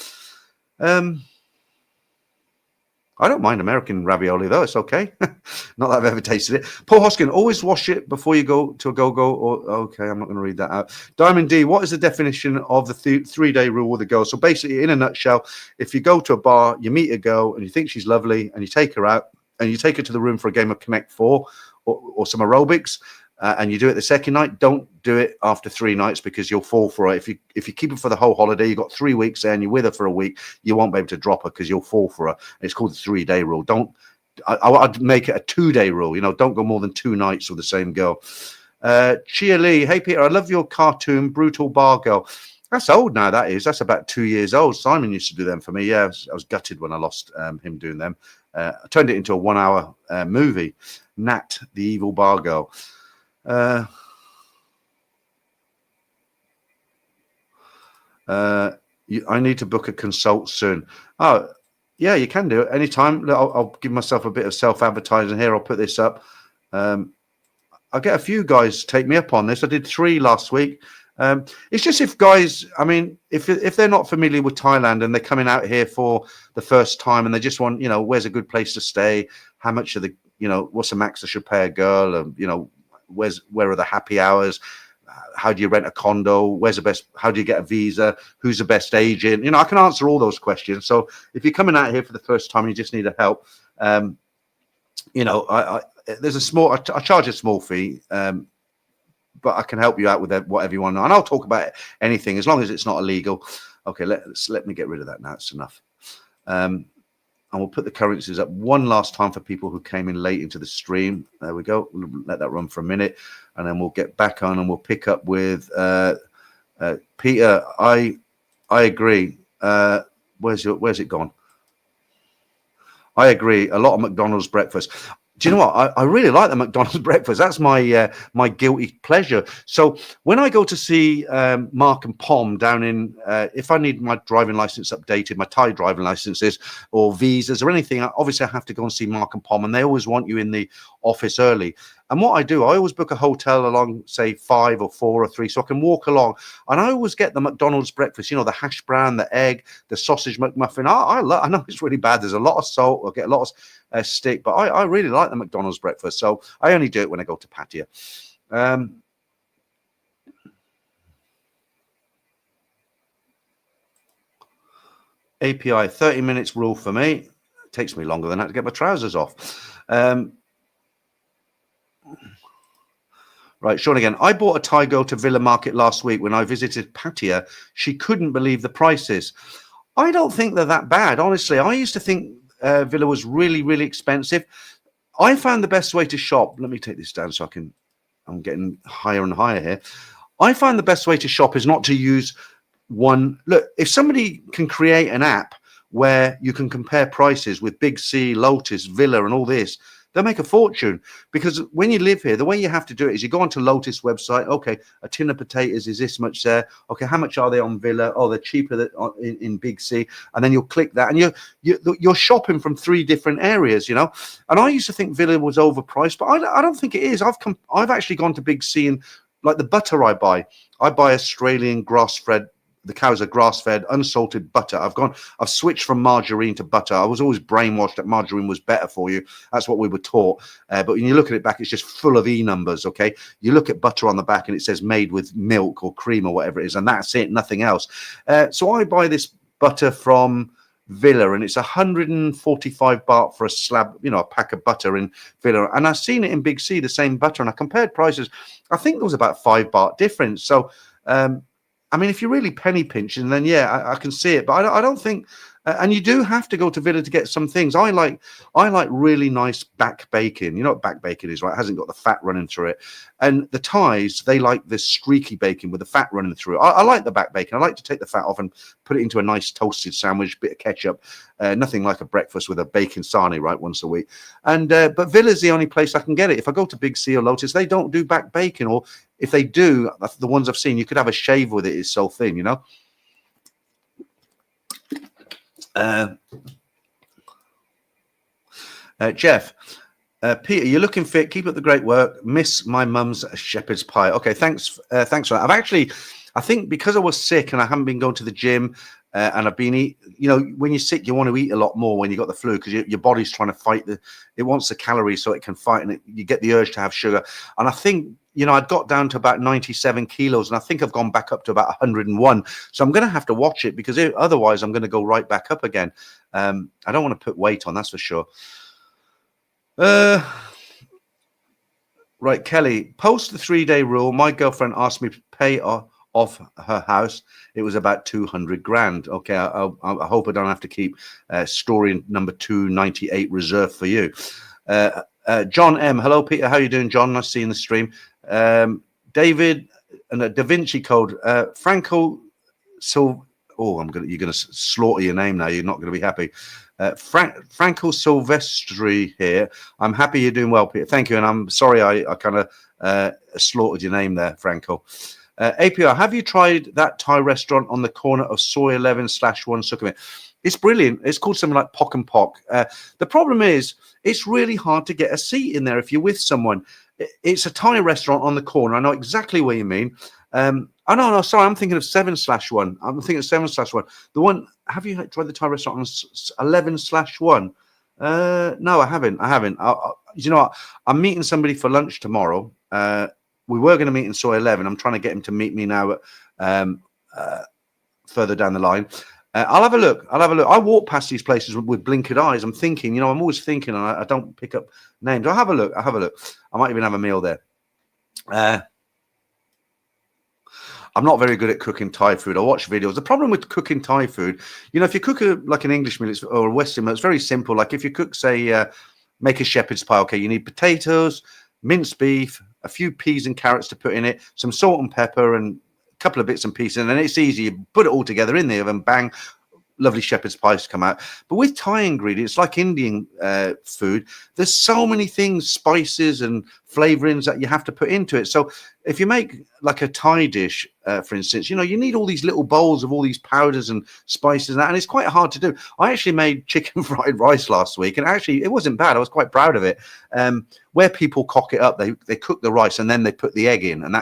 I don't mind American ravioli, though. It's okay. Not that I've ever tasted it. Paul Hoskin, always wash it before you go to a go-go. Okay, I'm not going to read that out. Diamond D, what is the definition of the 3-day rule with a girl? So basically, in a nutshell, if you go to a bar, you meet a girl, and you think she's lovely, and you take her out, and you take her to the room for a game of Connect 4 or some aerobics, and you do it the second night, don't do it after 3 nights because you'll fall for it. If you keep her for the whole holiday, you've got 3 weeks there and you're with her for a week, you won't be able to drop her because you'll fall for her. It's called the 3-day rule. I'd make it a 2-day rule. You know, don't go more than 2 nights with the same girl. Chia Lee, hey Peter, I love your cartoon Brutal Bar Girl. That's old now, that is. That's about 2 years old. Simon used to do them for me. Yeah, I was gutted when I lost him doing them. I turned it into a 1-hour movie. Nat, the evil bar girl. I need to book a consult soon. Oh, yeah, you can do it anytime. I'll give myself a bit of self-advertising here. I'll put this up. I'll get a few guys take me up on this. I did 3 last week. It's just if guys, I mean, if they're not familiar with Thailand and they're coming out here for the first time and they just want, you know, where's a good place to stay? how much of the, what's the max I should pay a girl, and where are the happy hours, how do you rent a condo, where's the best, how do you get a visa, who's the best agent, I can answer all those questions. So if you're coming out here for the first time and you just need a help, there's a small, I charge a small fee, but I can help you out with whatever you want, and I'll talk about anything as long as it's not illegal. Okay, let me get rid of that now. It's enough. And we'll put the currencies up one last time for people who came in late into the stream. There we go. We'll let that run for a minute, and then we'll get back on and we'll pick up with Peter. I agree. Where's it gone? I agree. A lot of McDonald's breakfast. Do you know what? I really like the McDonald's breakfast. That's my my guilty pleasure. So when I go to see Mark and Pom down in, if I need my driving license updated, my Thai driving licenses or visas or anything, obviously I have to go and see Mark and Pom, and they always want you in the office early. And what I do, I always book a hotel along, say 5 or 4 or 3, so I can walk along. And I always get the McDonald's breakfast, the hash brown, the egg, the sausage McMuffin. I know it's really bad. There's a lot of salt. I get a lot of stick, but I really like the McDonald's breakfast. So I only do it when I go to Pattaya. API, 30 minutes rule for me. It takes me longer than that to get my trousers off. Right, Sean again. I bought a Thai girl to Villa Market last week when I visited Pattaya. She couldn't believe the prices. I don't think they're that bad, honestly. I used to think Villa was really, really expensive. I found the best way to shop. Let me take this down so I'm getting higher and higher here. I find the best way to shop is not to use one. Look, if somebody can create an app where you can compare prices with Big C, Lotus, Villa, and all this, they'll make a fortune. Because when you live here, the way you have to do it is you go onto Lotus website. Okay, a tin of potatoes is this much there. Okay, how much are they on Villa? Oh, they're cheaper in Big C. And then you'll click that, and you're shopping from 3 different areas, And I used to think Villa was overpriced, but I don't think it is. I've actually gone to Big C, and like the butter I buy Australian grass-fed. The cows are grass-fed, unsalted butter. I've switched from margarine to butter. I was always brainwashed that margarine was better for you. That's what we were taught. But when you look at it back, it's just full of E numbers, okay? You look at butter on the back and it says made with milk or cream or whatever it is, and that's it, nothing else. So I buy this butter from Villa, and it's 145 baht for a slab, a pack of butter in Villa. And I've seen it in Big C, the same butter, and I compared prices. I think there was about 5 baht difference. So, I mean, if you're really penny pinching, then yeah, I can see it. But I don't think, and you do have to go to Villa to get some things. I like really nice back bacon. You know what back bacon is, right? It hasn't got the fat running through it. And the Thais, they like this streaky bacon with the fat running through it. I like the back bacon. I like to take the fat off and put it into a nice toasted sandwich, bit of ketchup. Nothing like a breakfast with a bacon sarnie, right, once a week. And but Villa's the only place I can get it. If I go to Big C or Lotus, they don't do back bacon, or if they do, the ones I've seen, you could have a shave with it. It's so thin, Jeff, Peter, you're looking fit. Keep up the great work. Miss my mum's shepherd's pie. Okay, thanks. Thanks for that. I think because I was sick and I haven't been going to the gym, and I've been when you're sick, you want to eat a lot more when you got the flu, because your body's trying to fight it wants the calories so it can fight, and you get the urge to have sugar. And I think, I'd got down to about 97 kilos, and I think I've gone back up to about 101. So I'm going to have to watch it, because otherwise I'm going to go right back up again. I don't want to put weight on, that's for sure. Right, Kelly, post the 3-day rule. My girlfriend asked me to pay off her house. It was about 200 grand. Okay, I hope I don't have to keep story number 298 reserved for you. John M. Hello, Peter. How you doing, John? Nice to see you in the stream. David and a Da Vinci Code. Franco. So, you're gonna slaughter your name now. You're not gonna be happy. Franco Silvestri here. I'm happy you're doing well, Peter. Thank you, and I'm sorry I kind of slaughtered your name there, Franco. APR, have you tried that Thai restaurant on the corner of Soy 11/1 Sukhumvit? It's brilliant. It's called something like Pok and Pok. The problem is, it's really hard to get a seat in there if you're with someone. It's a Thai restaurant on the corner. I know exactly what you mean. Oh, no, sorry. I'm thinking of 7/1. I'm thinking of 7/1. The one, have you tried the Thai restaurant on 11/1? No, I haven't. You know what? I'm meeting somebody for lunch tomorrow. We were going to meet in Soy 11. I'm trying to get him to meet me now um, uh, further down the line. I'll have a look. I walk past these places with blinkered eyes. I'm thinking, I'm always thinking, and I don't pick up names. I'll have a look. I might even have a meal there. I'm not very good at cooking Thai food. I watch videos. The problem with cooking Thai food, if you cook like an English meal or a Western meal, it's very simple. Like if you cook, say, make a shepherd's pie, okay, you need potatoes, minced beef, a few peas and carrots to put in it, some salt and pepper, and a couple of bits and pieces, and then it's easy. You put it all together in the oven, bang, lovely shepherd's pies come out. But with Thai ingredients, like Indian food, there's so many things, spices and flavorings that you have to put into it. So if you make like a Thai dish, for instance, you need all these little bowls of all these powders and spices and that, and it's quite hard to do. I actually made chicken fried rice last week, and actually it wasn't bad. I was quite proud of it. Where people cock it up, they cook the rice and then they put the egg in, and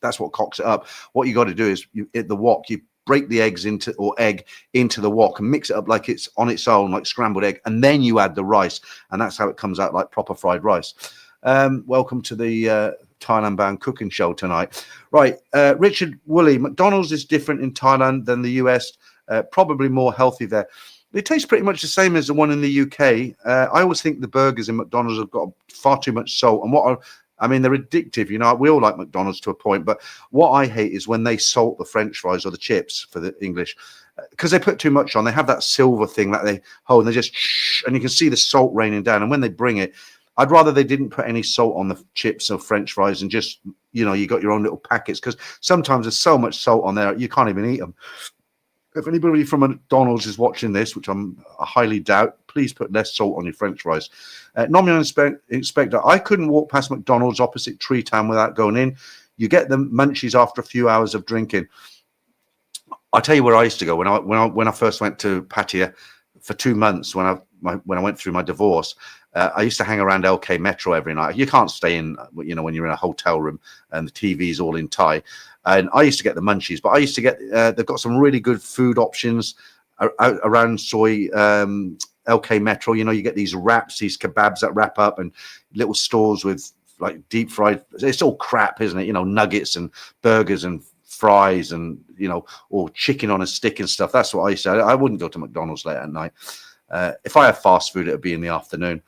that's what cocks it up. What you got to do is at the wok, you break the egg into the wok and mix it up like it's on its own, like scrambled egg, and then you add the rice, and that's how it comes out like proper fried rice. Welcome to the Thailand Bound cooking show tonight. Right, Richard Woolley, McDonald's is different in Thailand than the US, probably more healthy there. They taste pretty much the same as the one in the UK. I always think the burgers in McDonald's have got far too much salt, and they're addictive. We all like McDonald's to a point, but what I hate is when they salt the French fries or the chips for the English, because they put too much on. They have that silver thing that they hold, and they just and you can see the salt raining down. And when they bring it, I'd rather they didn't put any salt on the chips or French fries and just, you got your own little packets, because sometimes there's so much salt on there you can't even eat them. If anybody from McDonald's is watching this, which I highly doubt, please put less salt on your French fries. Nominal Inspector, I couldn't walk past McDonald's opposite Tree Town without going in. You get the munchies after a few hours of drinking. I'll tell you where I used to go when I first went to Pattaya for 2 months when I went through my divorce. I used to hang around LK Metro every night. You can't stay in, when you're in a hotel room and the TV's all in Thai. And I used to get the munchies, but I used to get, they've got some really good food options around Soy LK Metro. You get these wraps, these kebabs that wrap up, and little stores with like deep fried. It's all crap, isn't it? Nuggets and burgers and fries and, or chicken on a stick and stuff. That's what I used to. I wouldn't go to McDonald's late at night. If I have fast food, it would be in the afternoon.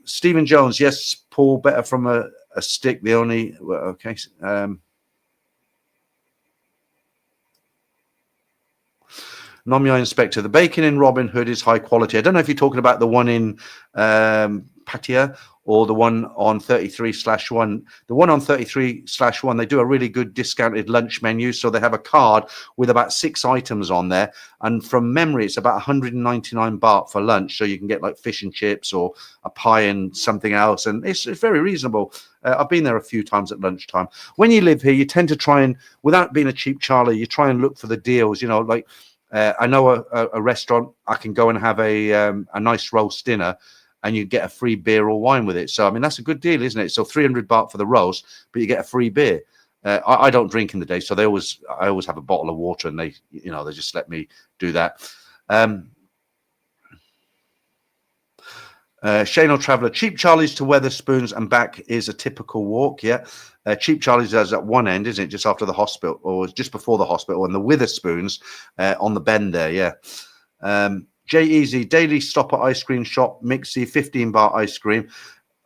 Stephen Jones, yes, Paul, better from a stick. The only, okay. Nomya Inspector, the bacon in Robin Hood is high quality. I don't know if you're talking about the one in Pattaya or the one on 33/1. The one on 33/1, they do a really good discounted lunch menu. So they have a card with about 6 items on there. And from memory, it's about 199 baht for lunch. So you can get like fish and chips or a pie and something else. And it's very reasonable. I've been there a few times at lunchtime. When you live here, you tend to try and, without being a cheap Charlie, you try and look for the deals, like I know a restaurant, I can go and have a nice roast dinner, and you get a free beer or wine with it. So, that's a good deal, isn't it? So 300 baht for the roast, but you get a free beer. I don't drink in the day, so I always have a bottle of water, and they just let me do that. Shano Traveller, Cheap Charlie's to Weatherspoons and back is a typical walk, yeah. Cheap Charlie's is at one end, isn't it? Just after the hospital, or just before the hospital, and the Witherspoons on the bend there, yeah. J Easy, daily stop at ice cream shop, Mixie, 15 baht ice cream.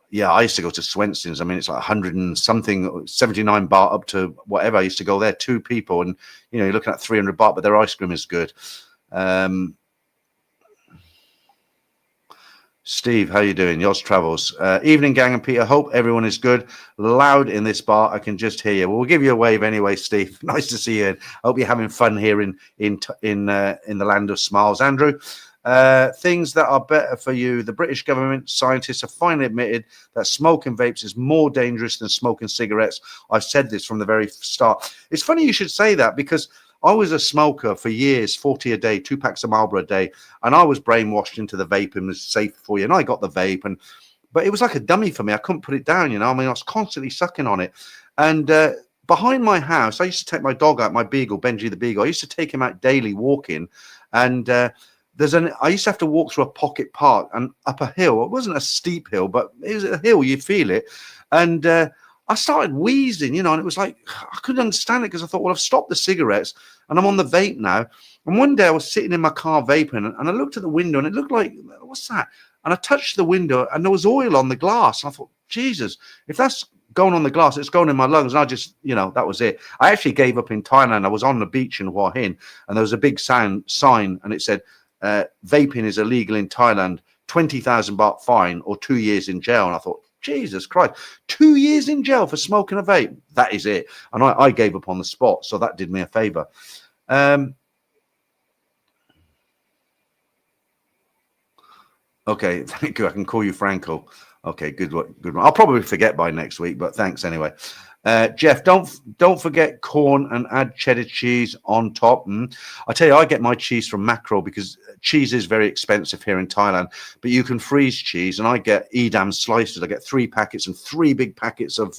Yeah, I used to go to Swenson's. It's like 100 and something, 79 baht up to whatever. I used to go there, 2 people, and you're looking at 300 baht, but their ice cream is good. Steve, how you doing? Yours Travels. Evening, gang and Peter. Hope everyone is good. Loud in this bar. I can just hear you. Well, we'll give you a wave anyway, Steve. Nice to see you. And I hope you're having fun here in the land of smiles. Andrew, things that are better for you. The British government scientists have finally admitted that smoking vapes is more dangerous than smoking cigarettes. I've said this from the very start. It's funny you should say that, because I was a smoker for years, 40 a day, 2 packs of Marlboro a day, and I was brainwashed into the vaping was safe for you, and I got the vape, but it was like a dummy for me. I couldn't put it down, I was constantly sucking on it. And behind my house, I used to take my dog out, my beagle, Benji the beagle. I used to take him out daily walking, and I used to have to walk through a pocket park and up a hill. It wasn't a steep hill, but it was a hill. You feel it. And I started wheezing, and it was like, I couldn't understand it because I thought, well, I've stopped the cigarettes and I'm on the vape now. And one day I was sitting in my car vaping and I looked at the window and it looked like, what's that? And I touched the window and there was oil on the glass. And I thought, Jesus, if that's going on the glass, it's going in my lungs. And I just, that was it. I actually gave up in Thailand. I was on the beach in Hua Hin and there was a big sign and it said, vaping is illegal in Thailand, 20,000 baht fine or 2 years in jail. And I thought, Jesus Christ, 2 years in jail for smoking a vape. That is it. And I gave up on the spot. So that did me a favor. Okay, thank you. I can call you Franco. Okay, good one. I'll probably forget by next week, but thanks anyway. Jeff, don't forget corn and add cheddar cheese on top. I tell you, I get my cheese from Macro because cheese is very expensive here in Thailand, but you can freeze cheese, and I get Edam slices. I get 3 packets and 3 big packets of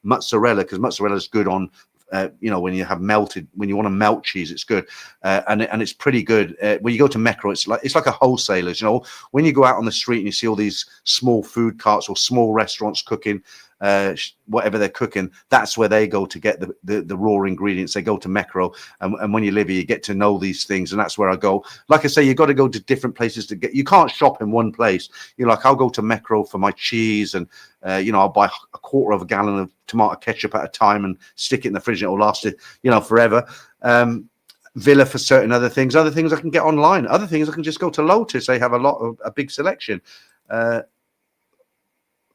mozzarella because mozzarella is good on. When you want to melt cheese, it's good, and it's pretty good. When you go to Mecca, it's like a wholesaler's. When you go out on the street and you see all these small food carts or small restaurants cooking whatever they're cooking, that's where they go to get the raw ingredients. They go to Mecca, and when you live here, you get to know these things, and that's where I go. Like I say, you got to go to different places to get. You can't shop in one place. I'll go to Mecca for my cheese, and I'll buy a quarter of a gallon of tomato ketchup at a time and stick it in the fridge. It will last forever. Villa for certain other things I can get online. Other things I can just go to Lotus. They have a big selection.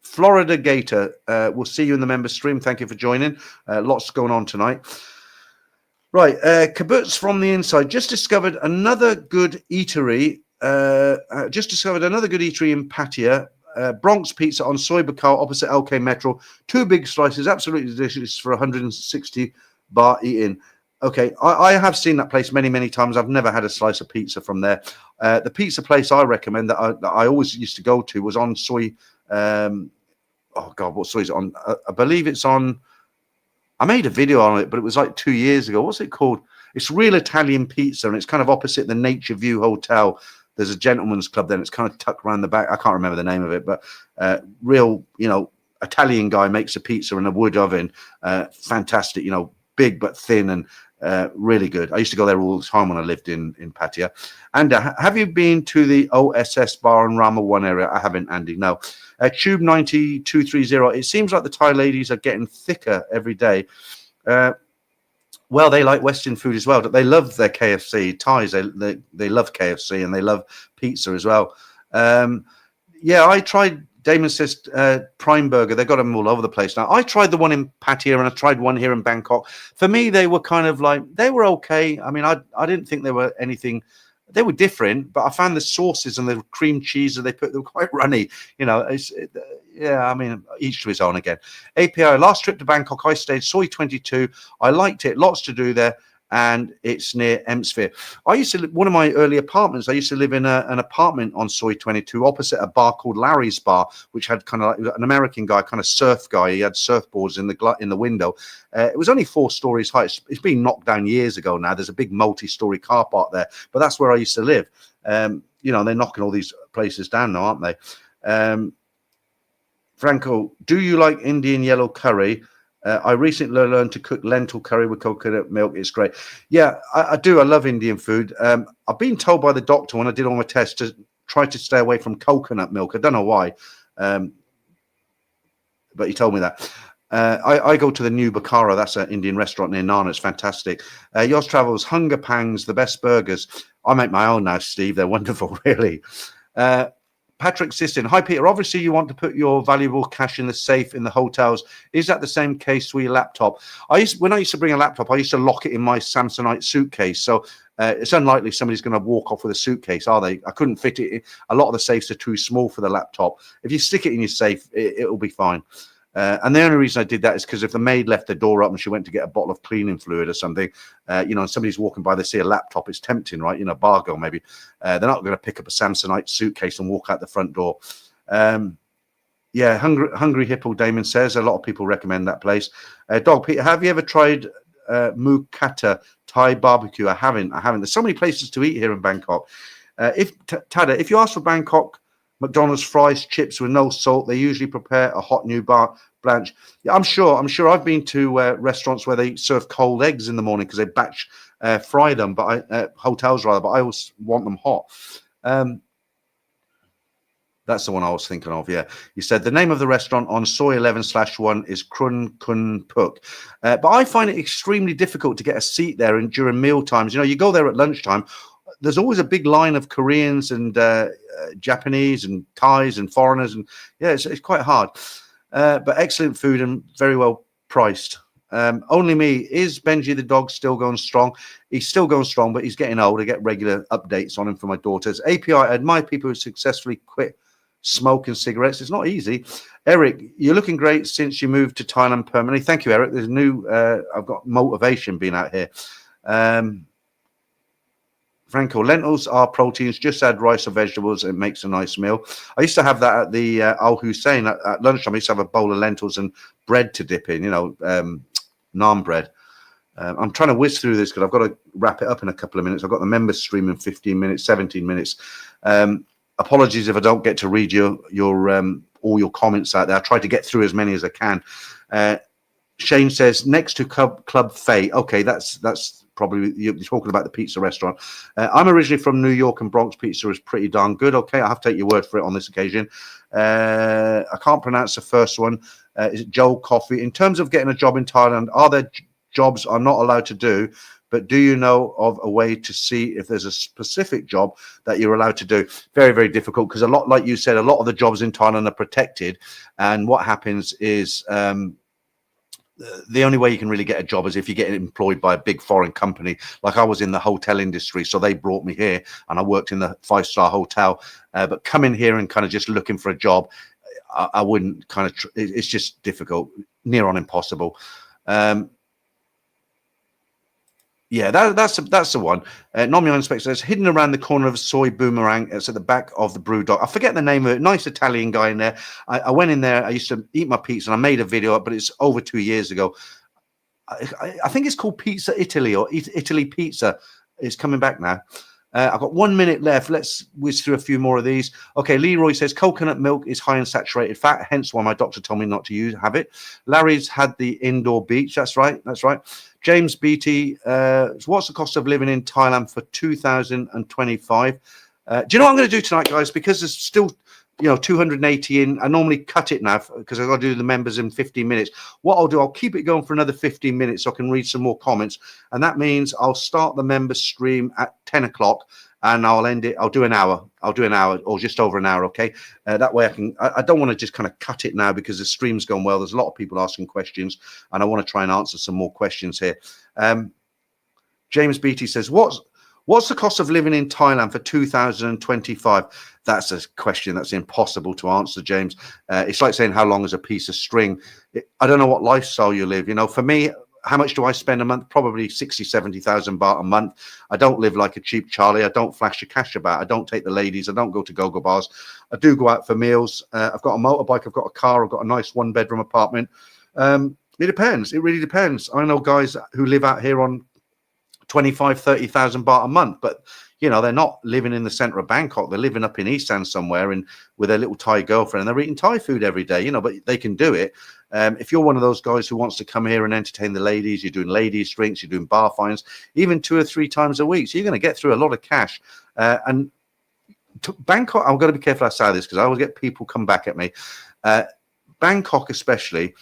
Florida Gator, we'll see you in the member stream. Thank you for joining. Lots going on tonight. Right, Kibbutz from the inside. Just discovered another good eatery. In Pattaya. Bronx Pizza on Soy Bakal opposite LK Metro. 2 big slices, absolutely delicious for 160 baht eating. Okay, I have seen that place many, many times. I've never had a slice of pizza from there. The pizza place I recommend that I always used to go to was on Soy. What soy is it on? I believe it's on. I made a video on it, but it was like 2 years ago. What's it called? It's Real Italian Pizza, and it's kind of opposite the Nature View Hotel. There's a gentleman's club there, and it's kind of tucked around the back. I can't remember the name of it, but real, Italian guy makes a pizza in a wood oven. Fantastic, big but thin and really good. I used to go there all the time when I lived in Pattaya. And have you been to the OSS bar in Rama 1 area? I haven't, Andy, no. Tube 9230. It seems like the Thai ladies are getting thicker every day. Well, they like Western food as well. They love their KFC. Thais, they love KFC and they love pizza as well. I tried. Damon says Prime Burger. They've got them all over the place now. I tried the one in Pattaya and I tried one here in Bangkok. For me, they were kind of like, they were okay. I mean, I didn't think they were anything. They were different, but I found the sauces and the cream cheese that they put, they were quite runny. Each to his own again. API, last trip to Bangkok, I stayed Soy 22. I liked it. Lots to do there. And it's near Emsphere. I used to live, one of my early apartments, I used to live in an apartment on Soy 22 opposite a bar called Larry's Bar, which had kind of like an American guy, kind of surf guy. He had surfboards in the window. It was only 4 stories high. It's been knocked down years ago now. There's a big multi-story car park there, but that's where I used to live. They're knocking all these places down now, aren't they? Franco, do you like Indian yellow curry? I recently learned to cook lentil curry with coconut milk. It's great. Yeah, I do. I love Indian food. I've been told by the doctor when I did all my tests to try to stay away from coconut milk. I don't know why, but he told me that. I go to the New Bakara. That's an Indian restaurant near Nana. It's fantastic. Yours Travels, Hunger Pangs, the best burgers. I make my own now, Steve. They're wonderful, really. Patrick Sisson, hi Peter. Obviously, you want to put your valuable cash in the safe in the hotels. Is that the same case with your laptop? When I used to bring a laptop, I used to lock it in my Samsonite suitcase. So it's unlikely somebody's going to walk off with a suitcase, are they? I couldn't fit it in. A lot of the safes are too small for the laptop. If you stick it in your safe, it'll be fine. And the only reason I did that is because if the maid left the door up and she went to get a bottle of cleaning fluid or something, and somebody's walking by, they see a laptop, it's tempting, right? Bargo maybe. They're not going to pick up a Samsonite suitcase and walk out the front door. Hungry Hippo, Damon says. A lot of people recommend that place. Dog Peter, have you ever tried Mukata Thai barbecue? I haven't. There's so many places to eat here in Bangkok. Tada, if you ask for Bangkok McDonald's fries, chips with no salt, they usually prepare a hot new blanch. Yeah, I'm sure. I've been to restaurants where they serve cold eggs in the morning because they batch fry them, but hotels rather. But I always want them hot. That's the one I was thinking of. Yeah, you said the name of the restaurant on Soy 11/1 is Krun Kun Puk, but I find it extremely difficult to get a seat there and during meal times. You know, you go there at lunchtime. There's always a big line of Koreans and Japanese and Thais and foreigners, and yeah, it's quite hard. But excellent food and very well priced. Only me. Is Benji the dog still going strong? He's still going strong, but he's getting old. I get regular updates on him from my daughters. API, I admire people who successfully quit smoking cigarettes. It's not easy. Eric, you're looking great since you moved to Thailand permanently. Thank you, Eric. There's new, I've got motivation being out here. Franco, lentils are proteins. Just add rice or vegetables. It makes a nice meal. I used to have that at the Al Hussein at lunchtime. I used to have a bowl of lentils and bread to dip in, you know, naan bread. I'm trying to whiz through this because I've got to wrap it up in a couple of minutes. I've got the members stream in 15 minutes, 17 minutes. Apologies if I don't get to read your all your comments out there. I try to get through as many as I can. Shane says next to Club Fay. Okay, that's probably you're talking about the pizza restaurant. I'm originally from New York, and Bronx pizza is pretty darn good. Okay, I have to take your word for it on this occasion. I can't pronounce the first one. Is it Joel Coffee? In terms of getting a job in Thailand, are there jobs I'm not allowed to do? But do you know of a way to see if there's a specific job that you're allowed to do? Very, very difficult because a lot, like you said, a lot of the jobs in Thailand are protected. And what happens is the only way you can really get a job is if you get employed by a big foreign company. Like I was in the hotel industry, so they brought me here and I worked in the 5-star hotel. But coming here and kind of just looking for a job, I wouldn't kind of, it's just difficult, near on impossible. Yeah, that's the one. Nomi Inspector says, hidden around the corner of a soy boomerang. It's at the back of the brew dog. I forget the name of it. Nice Italian guy in there. I went in there. I used to eat my pizza and I made a video, but it's over 2 years ago. I think it's called Pizza Italy or Italy Pizza. It's coming back now. I've got 1 minute left. Let's whiz through a few more of these. Okay, Leroy says coconut milk is high in saturated fat, hence why my doctor told me not to have it. Larry's had the indoor beach. That's right. That's right. James Beatty, what's the cost of living in Thailand for 2025? Do you know what I'm going to do tonight, guys? Because there's still, 280 in. I normally cut it now because I've got to do the members in 15 minutes. What I'll do, I'll keep it going for another 15 minutes so I can read some more comments. And that means I'll start the members stream at 10 o'clock and I'll end it. I'll do an hour or just over an hour. Okay. That way I don't want to just kind of cut it now because the stream's gone well. There's a lot of people asking questions and I want to try and answer some more questions here. James Beatty says, what's the cost of living in Thailand for 2025? That's a question that's impossible to answer, James. It's like saying how long is a piece of string? I don't know what lifestyle you live. For me, how much do I spend a month? Probably 60, 70,000 baht a month. I don't live like a cheap Charlie. I don't flash the cash about. I don't take the ladies. I don't go to Gogo bars. I do go out for meals. I've got a motorbike. I've got a car. I've got a nice 1-bedroom apartment. It depends. It really depends. I know guys who live out here on 25, 30,000 baht a month, but they're not living in the center of Bangkok. They're living up in East End somewhere and with their little Thai girlfriend, and they're eating Thai food every day, but they can do it. If you're one of those guys who wants to come here and entertain the ladies, you're doing ladies drinks, you're doing bar finds, even 2 or 3 times a week. So you're going to get through a lot of cash. And Bangkok, I'm going to be careful I say this because I always get people come back at me. Bangkok especially,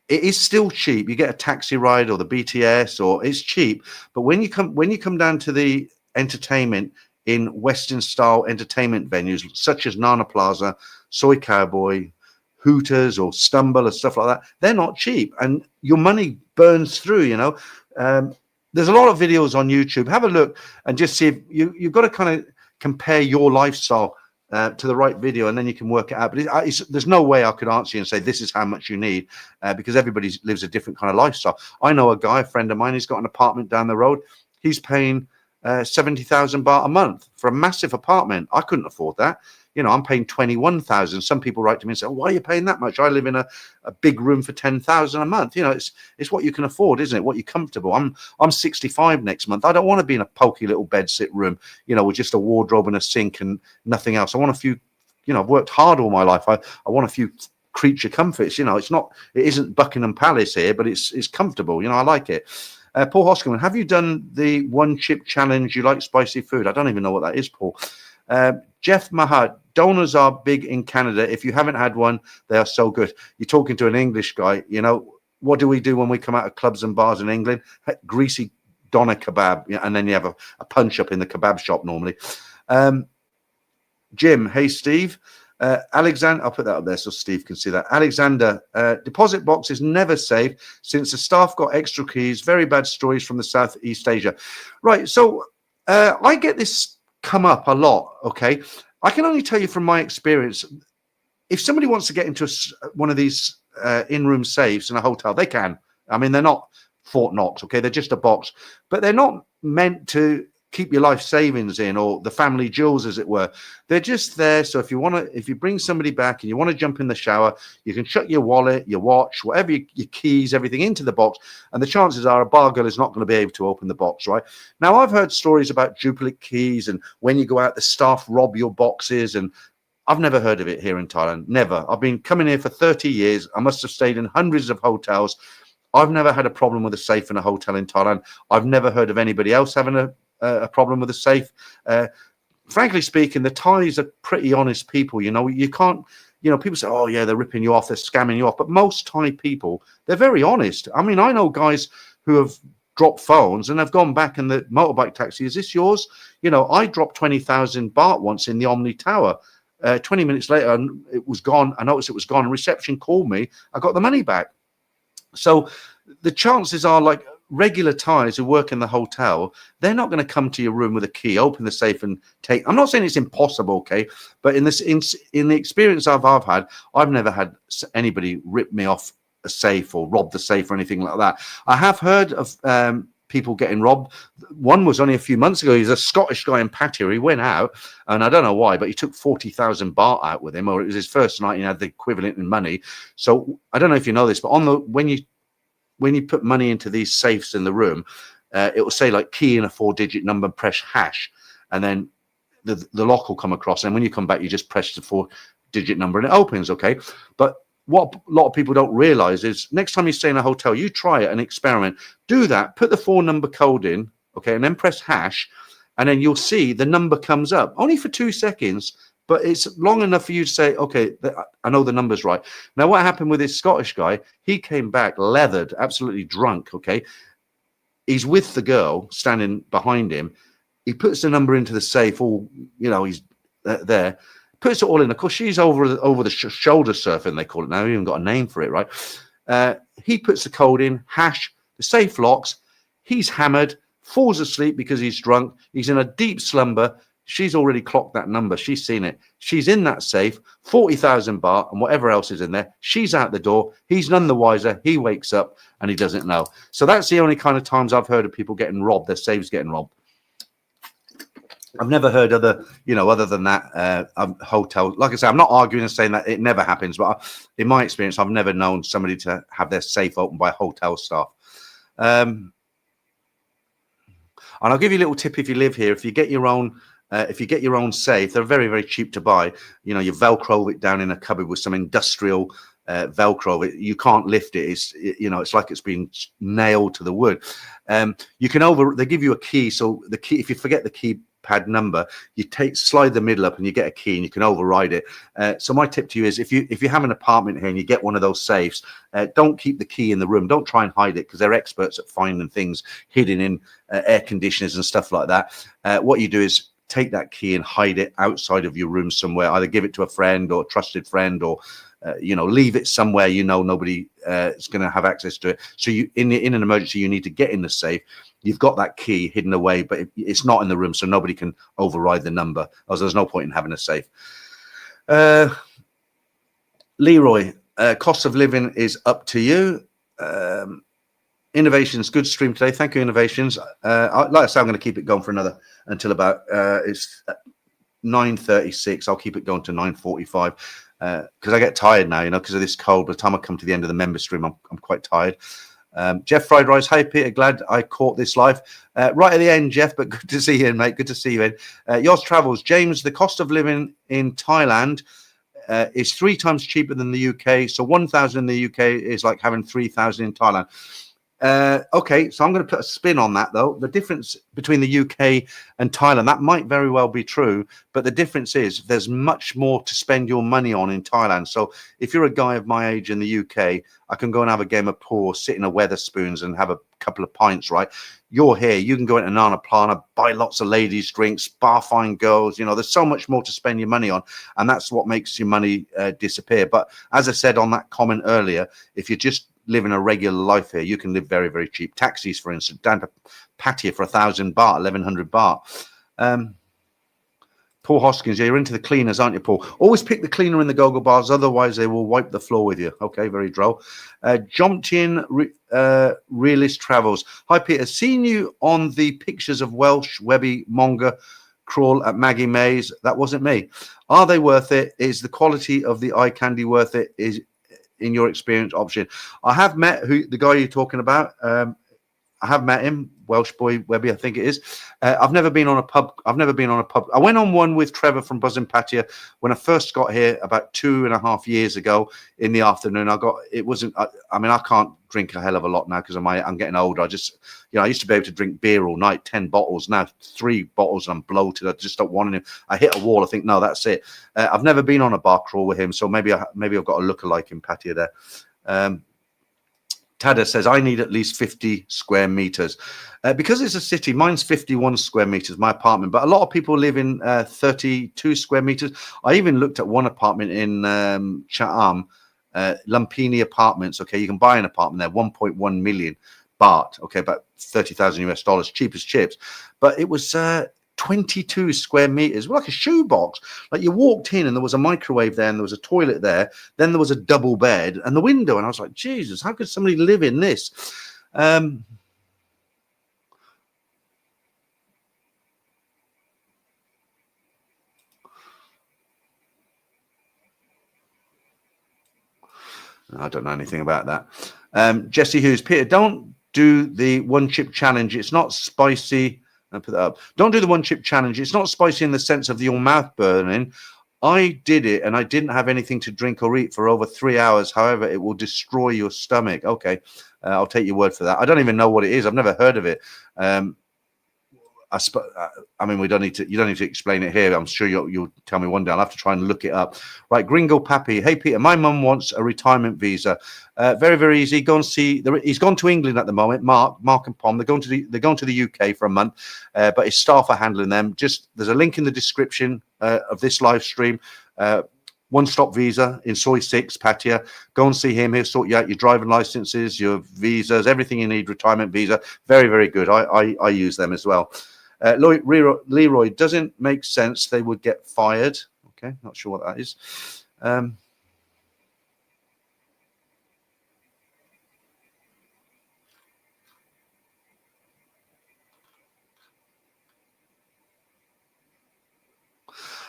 it is still cheap. You get a taxi ride or the BTS, or it's cheap. But when you come down to the entertainment in Western style entertainment venues such as Nana Plaza, Soy Cowboy, Hooters, or Stumble, or stuff like that, they're not cheap, and your money burns through. There's a lot of videos on YouTube. Have a look and just see if you've got to kind of compare your lifestyle to the right video, and then you can work it out. But there's no way I could answer you and say this is how much you need because everybody lives a different kind of lifestyle. I know a guy, a friend of mine, he's got an apartment down the road. He's paying 70,000 baht a month for a massive apartment. I couldn't afford that. You know, I'm paying 21,000. Some people write to me and say, oh, why are you paying that much? I live in a big room for 10,000 a month. You know, it's what you can afford, isn't it? What you're comfortable. I'm 65 next month. I don't want to be in a pokey little bed sit room, you know, with just a wardrobe and a sink and nothing else. I want a few, you know, I've worked hard all my life. I want a few creature comforts. You know, it isn't Buckingham Palace here, but it's comfortable. You know, I like it. Paul Hoskerman, have you done the one chip challenge? You like spicy food? I don't even know what that is, Paul. Jeff Mahat, donors are big in Canada. If you haven't had one, they are so good. You're talking to an English guy. You know, what do we do when we come out of clubs and bars in England? Greasy doner kebab, and then you have a punch up in the kebab shop normally. Jim, hey, Steve. Alexander, I'll put that up there so Steve can see that. Alexander, deposit box is never safe since the staff got extra keys. Very bad stories from the Southeast Asia. Right, so I get this come up a lot, okay? I can only tell you from my experience, if somebody wants to get into one of these in-room safes in a hotel, they can. I mean, they're not Fort Knox, okay? They're just a box, but they're not meant to keep your life savings in or the family jewels, as it were. They're just there. So if you bring somebody back and you want to jump in the shower, you can shut your wallet, your watch, whatever, your keys, everything into the box. And the chances are a bar girl is not going to be able to open the box, right? Now, I've heard stories about duplicate keys and when you go out, the staff rob your boxes, and I've never heard of it here in Thailand. Never. I've been coming here for 30 years. I must have stayed in hundreds of hotels. I've never had a problem with a safe in a hotel in Thailand. I've never heard of anybody else having a problem with a safe. Frankly speaking, the Thais are pretty honest people. You know, you can't, you know, people say, oh yeah, they're ripping you off, they're scamming you off. But most Thai people, they're very honest. I mean, I know guys who have dropped phones and have gone back in the motorbike taxi. Is this yours? You know, I dropped 20,000 baht once in the Omni Tower. 20 minutes later, it was gone. I noticed it was gone. Reception called me. I got the money back. So the chances are, like, regular Thais who work in the hotel, they're not going to come to your room with a key, open the safe and take. I'm not saying it's impossible, okay, but in the experience I've had, I've never had anybody rip me off a safe or rob the safe or anything like that. I have heard of people getting robbed. One was only a few months ago. He's a Scottish guy in Pattaya. He went out, and I don't know why, but he took 40,000 baht out with him, or it was his first night. He had the equivalent in money. So I don't know if you know this, but when you put money into these safes in the room, it will say like key in a 4-digit number, press hash, and then the lock will come across. And when you come back, you just press the 4-digit number and it opens. Okay, but what a lot of people don't realize is next time you stay in a hotel, you try it and experiment. Do that. Put the 4-number code in, okay, and then press hash, and then you'll see the number comes up only for 2 seconds. But it's long enough for you to say, okay, I know the number's right. Now, what happened with this Scottish guy? He came back leathered, absolutely drunk, okay? He's with the girl standing behind him. He puts the number into the safe, all, you know, he's there. Puts it all in. Of course, she's over the shoulder surfing, they call it now. We even got a name for it, right? He puts the code in, hash, the safe locks. He's hammered, falls asleep because he's drunk. He's in a deep slumber. She's already clocked that number. She's seen it. She's in that safe, 40,000 baht and whatever else is in there. She's out the door. He's none the wiser. He wakes up and he doesn't know. So that's the only kind of times I've heard of people getting robbed, their safes getting robbed. I've never heard other than that, hotel. Like I say, I'm not arguing and saying that it never happens, but in my experience, I've never known somebody to have their safe opened by hotel staff. And I'll give you a little tip if you live here. If you get your own safe, they're very, very cheap to buy. You know, you Velcro it down in a cupboard with some industrial Velcro. You can't lift it. It's like it's been nailed to the wood. They give you a key. So the key, if you forget the keypad number, you slide the middle up and you get a key and you can override it. So my tip to you is if you have an apartment here and you get one of those safes, don't keep the key in the room. Don't try and hide it, because they're experts at finding things hidden in air conditioners and stuff like that. What you do is take that key and hide it outside of your room somewhere. Either give it to a friend or a trusted friend, or leave it somewhere nobody is going to have access to it. So in an emergency, you need to get in the safe. You've got that key hidden away, but it's not in the room, so nobody can override the number. Or there's no point in having a safe. Leroy, cost of living is up to you. Innovations, good stream today. Thank you, Innovations. Like I say, I'm going to keep it going for until about it's 9:36. I'll keep it going to 9:45 because I get tired now, because of this cold. By the time I come to the end of the member stream, I'm quite tired. Jeff Fried Rice, hi Peter, glad I caught this live. Right at the end, Jeff, but good to see you in, mate. Good to see you in. Yours Travels, James, the cost of living in Thailand is 3 times cheaper than the UK. So 1,000 in the UK is like having 3,000 in Thailand. Okay, so I'm going to put a spin on that, though. The difference between the UK and Thailand, that might very well be true, but the difference is there's much more to spend your money on in Thailand. So if you're a guy of my age in the UK, I can go and have a game of pool, sit in a Weatherspoons and have a couple of pints, right? You're here, you can go into Nana Plana, buy lots of ladies' drinks, bar fine girls, there's so much more to spend your money on, and that's what makes your money disappear. But as I said on that comment earlier, if you're just living a regular life here, you can live very, very cheap. Taxis, for instance, down to Pattaya for 1,000 baht, 1,100 baht. Paul Hoskins, yeah, you're into the cleaners, aren't you, Paul? Always pick the cleaner in the Gogo bars, otherwise they will wipe the floor with you. Okay, very droll. Jomptin Realist Travels. Hi, Peter. Seen you on the pictures of Welsh Webby Monga crawl at Maggie Mays. That wasn't me. Are they worth it? Is the quality of the eye candy worth it? Is in your experience option? I have met the guy you're talking about. I have met him, Welsh boy Webby, I think it is. I've never been on a pub. I went on one with Trevor from Buzzin' Pattaya when I first got here about 2.5 years ago in the afternoon. I can't drink a hell of a lot now because I'm getting older. I just, I used to be able to drink beer all night, 10 bottles. Now 3 bottles and I'm bloated. I just don't want him. I hit a wall. I think, no, that's it. I've never been on a bar crawl with him, so maybe I've got a lookalike in Pattaya there. Tada says, I need at least 50 square meters. Because it's a city, mine's 51 square meters, my apartment, but a lot of people live in 32 square meters. I even looked at one apartment in Chatham, Lumpini Apartments. Okay, you can buy an apartment there, 1.1 million baht. Okay, about 30,000 US dollars, cheap as chips. But it was 22 square meters, like a shoebox. Like you walked in and there was a microwave there and there was a toilet there. Then there was a double bed and the window. And I was like, Jesus, how could somebody live in this? I don't know anything about that. Jesse Hughes, Peter, don't do the one chip challenge. It's not spicy. I put that up. Don't do the one chip challenge. It's not spicy in the sense of your mouth burning. I did it and I didn't have anything to drink or eat for over 3 hours. However, it will destroy your stomach. Okay, I'll take your word for that. I don't even know what it is. I've never heard of it. We don't need to. You don't need to explain it here. I'm sure you'll tell me one day. I'll have to try and look it up. Right, Gringo Pappy. Hey Peter, my mum wants a retirement visa. Very, very easy. Go and see. He's gone to England at the moment. Mark and Pom. They're going to the UK for a month, but his staff are handling them. There's a link in the description of this live stream. One-stop visa in Soy 6, Pattaya. Go and see him. He'll sort you out your driving licenses, your visas, everything you need. Retirement visa. Very, very good. I use them as well. Leroy, doesn't make sense. They would get fired. Okay, not sure what that is.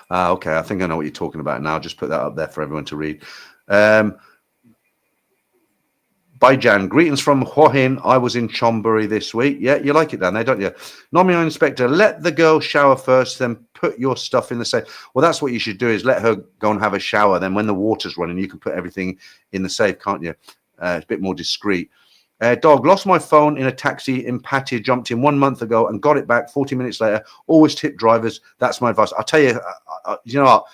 Okay, I think I know what you're talking about now. I'll just put that up there for everyone to read. By Jan, greetings from Hua Hin. I was in Chonburi this week. Yeah, you like it down there, don't you? Nominee Inspector, let the girl shower first, then put your stuff in the safe. Well, that's what you should do, is let her go and have a shower. Then when the water's running, you can put everything in the safe, can't you? It's a bit more discreet. Dog, lost my phone in a taxi in Pattaya, jumped in 1 month ago and got it back 40 minutes later. Always tip drivers. That's my advice. I'll tell you, you know what?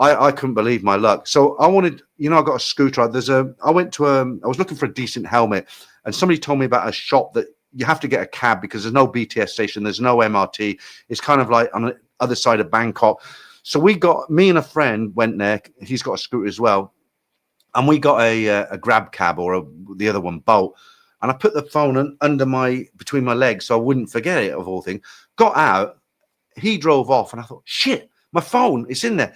I couldn't believe my luck. So I wanted, I got a scooter. I was looking for a decent helmet, and somebody told me about a shop that you have to get a cab because there's no BTS station, there's no MRT. It's kind of like on the other side of Bangkok. So me and a friend went there. He's got a scooter as well, and we got a grab cab or the other one, Bolt. And I put the phone between my legs so I wouldn't forget it, of all things. Got out, he drove off, and I thought, shit, my phone, it's in there.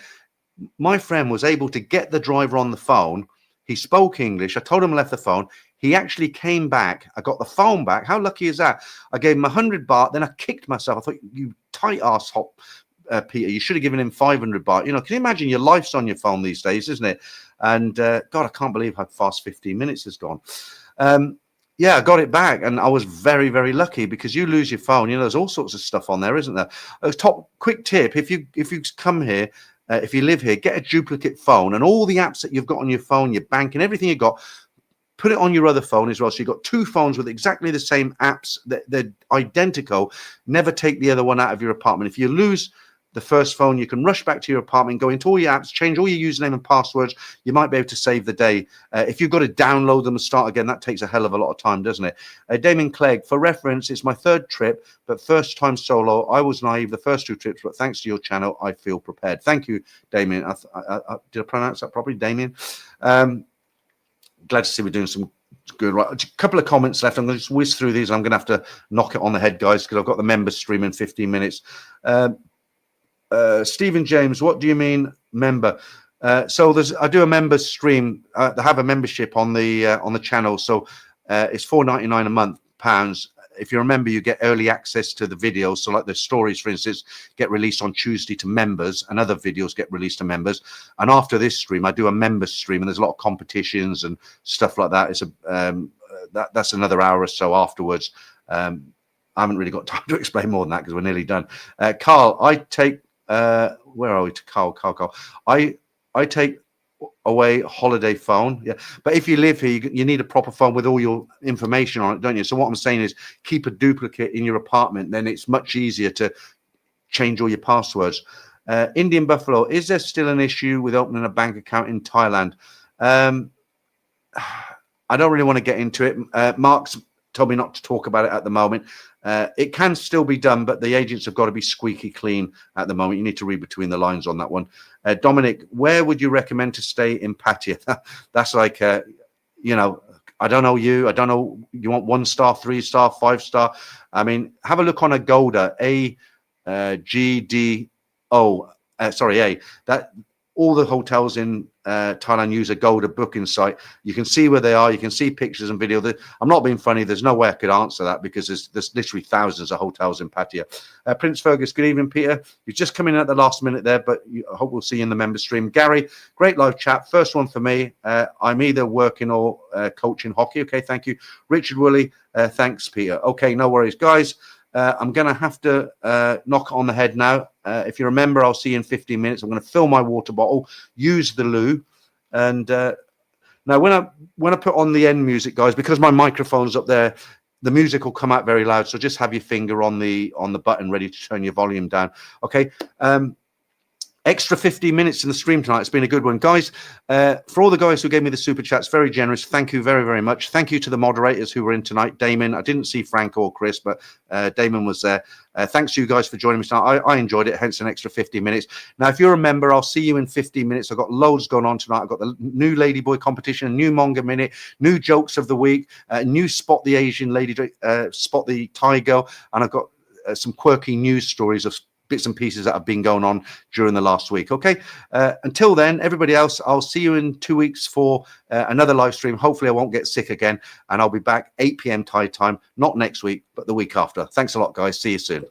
My friend was able to get the driver on the phone. He spoke English. I told him I left the phone. He actually came back. I got the phone back. How lucky is that? I gave him 100 baht. Then I kicked myself. I thought, you tight ass hop Peter, you should have given him 500 baht. You know, can you imagine your life's on your phone these days, isn't it? And God, I can't believe how fast 15 minutes has gone. Yeah, I got it back, and I was very, very lucky, because you lose your phone. You know, there's all sorts of stuff on there, isn't there? A top quick tip: if you come here, if you live here, get a duplicate phone, and all the apps that you've got on your phone, your bank, and everything you got, put it on your other phone as well. So you've got two phones with exactly the same apps. They're identical. Never take the other one out of your apartment. If you lose the first phone, you can rush back to your apartment, go into all your apps, change all your username and passwords. You might be able to save the day. If you've got to download them and start again, that takes a hell of a lot of time, doesn't it? Damien Clegg, for reference, it's my third trip, but first time solo. I was naive the first two trips, but thanks to your channel, I feel prepared. Thank you, Damien. Did I pronounce that properly, Damien? Glad to see we're doing some good. Right, a couple of comments left. I'm going to just whiz through these. I'm going to have to knock it on the head, guys, because I've got the members stream in 15 minutes. Stephen James, what do you mean member? So I do a members stream. They have a membership on the channel, so it's £4.99 a month, pounds. If you remember, you get early access to the videos. So like the stories, for instance, get released on Tuesday to members, and other videos get released to members. And after this stream, I do a members stream, and there's a lot of competitions and stuff like that. It's that's another hour or so afterwards. I haven't really got time to explain more than that, because we're nearly done. Carl, I take where are we? To Carl. I take away holiday phone. Yeah, but if you live here, you need a proper phone with all your information on it, don't you? So what I'm saying is, keep a duplicate in your apartment. Then it's much easier to change all your passwords. Indian Buffalo, is there still an issue with opening a bank account in Thailand? I don't really want to get into it. Mark's told me not to talk about it at the moment. It can still be done, but the agents have got to be squeaky clean at the moment. You need to read between the lines on that one. Dominic, where would you recommend to stay in Pattaya? That's like, you know, I don't know you. I don't know. You want 1 star, 3 star, 5 star? I mean, have a look on Agoda, AGDO. Sorry, that all the hotels in Thailand use a Gogo booking site. You can see where they are. You can see pictures and video. I'm not being funny. There's no way I could answer that, because there's literally thousands of hotels in Pattaya. Prince Fergus, good evening, Peter. You've just come in at the last minute there, but I hope we'll see you in the member stream. Gary, great live chat. First one for me. I'm either working or coaching hockey. Okay, thank you. Richard Woolley, thanks, Peter. Okay, no worries. Guys, I'm going to have to knock it on the head now. If you remember, I'll see you in 15 minutes. I'm going to fill my water bottle, use the loo. And now when I put on the end music, guys, because my microphone's up there, the music will come out very loud. So just have your finger on the button ready to turn your volume down. Okay. Extra 15 minutes in the stream tonight. It's been a good one, guys. For all the guys who gave me the super chats, very generous. Thank you very, very much. Thank you to the moderators who were in tonight. Damon, I didn't see Frank or Chris, but Damon was there. Thanks to you guys for joining me tonight. I enjoyed it, hence an extra 15 minutes. Now, if you're a member, I'll see you in 15 minutes. I've got loads going on tonight. I've got the new Ladyboy competition, new Manga Minute, new jokes of the week, new Spot the Asian Lady, Spot the Thai Girl, and I've got some quirky news stories of bits and pieces that have been going on during the last week. Okay, until then, everybody else, I'll see you in 2 weeks for another live stream. Hopefully I won't get sick again, and I'll be back 8 p.m. Thai time, not next week but the week after. Thanks a lot, guys. See you soon.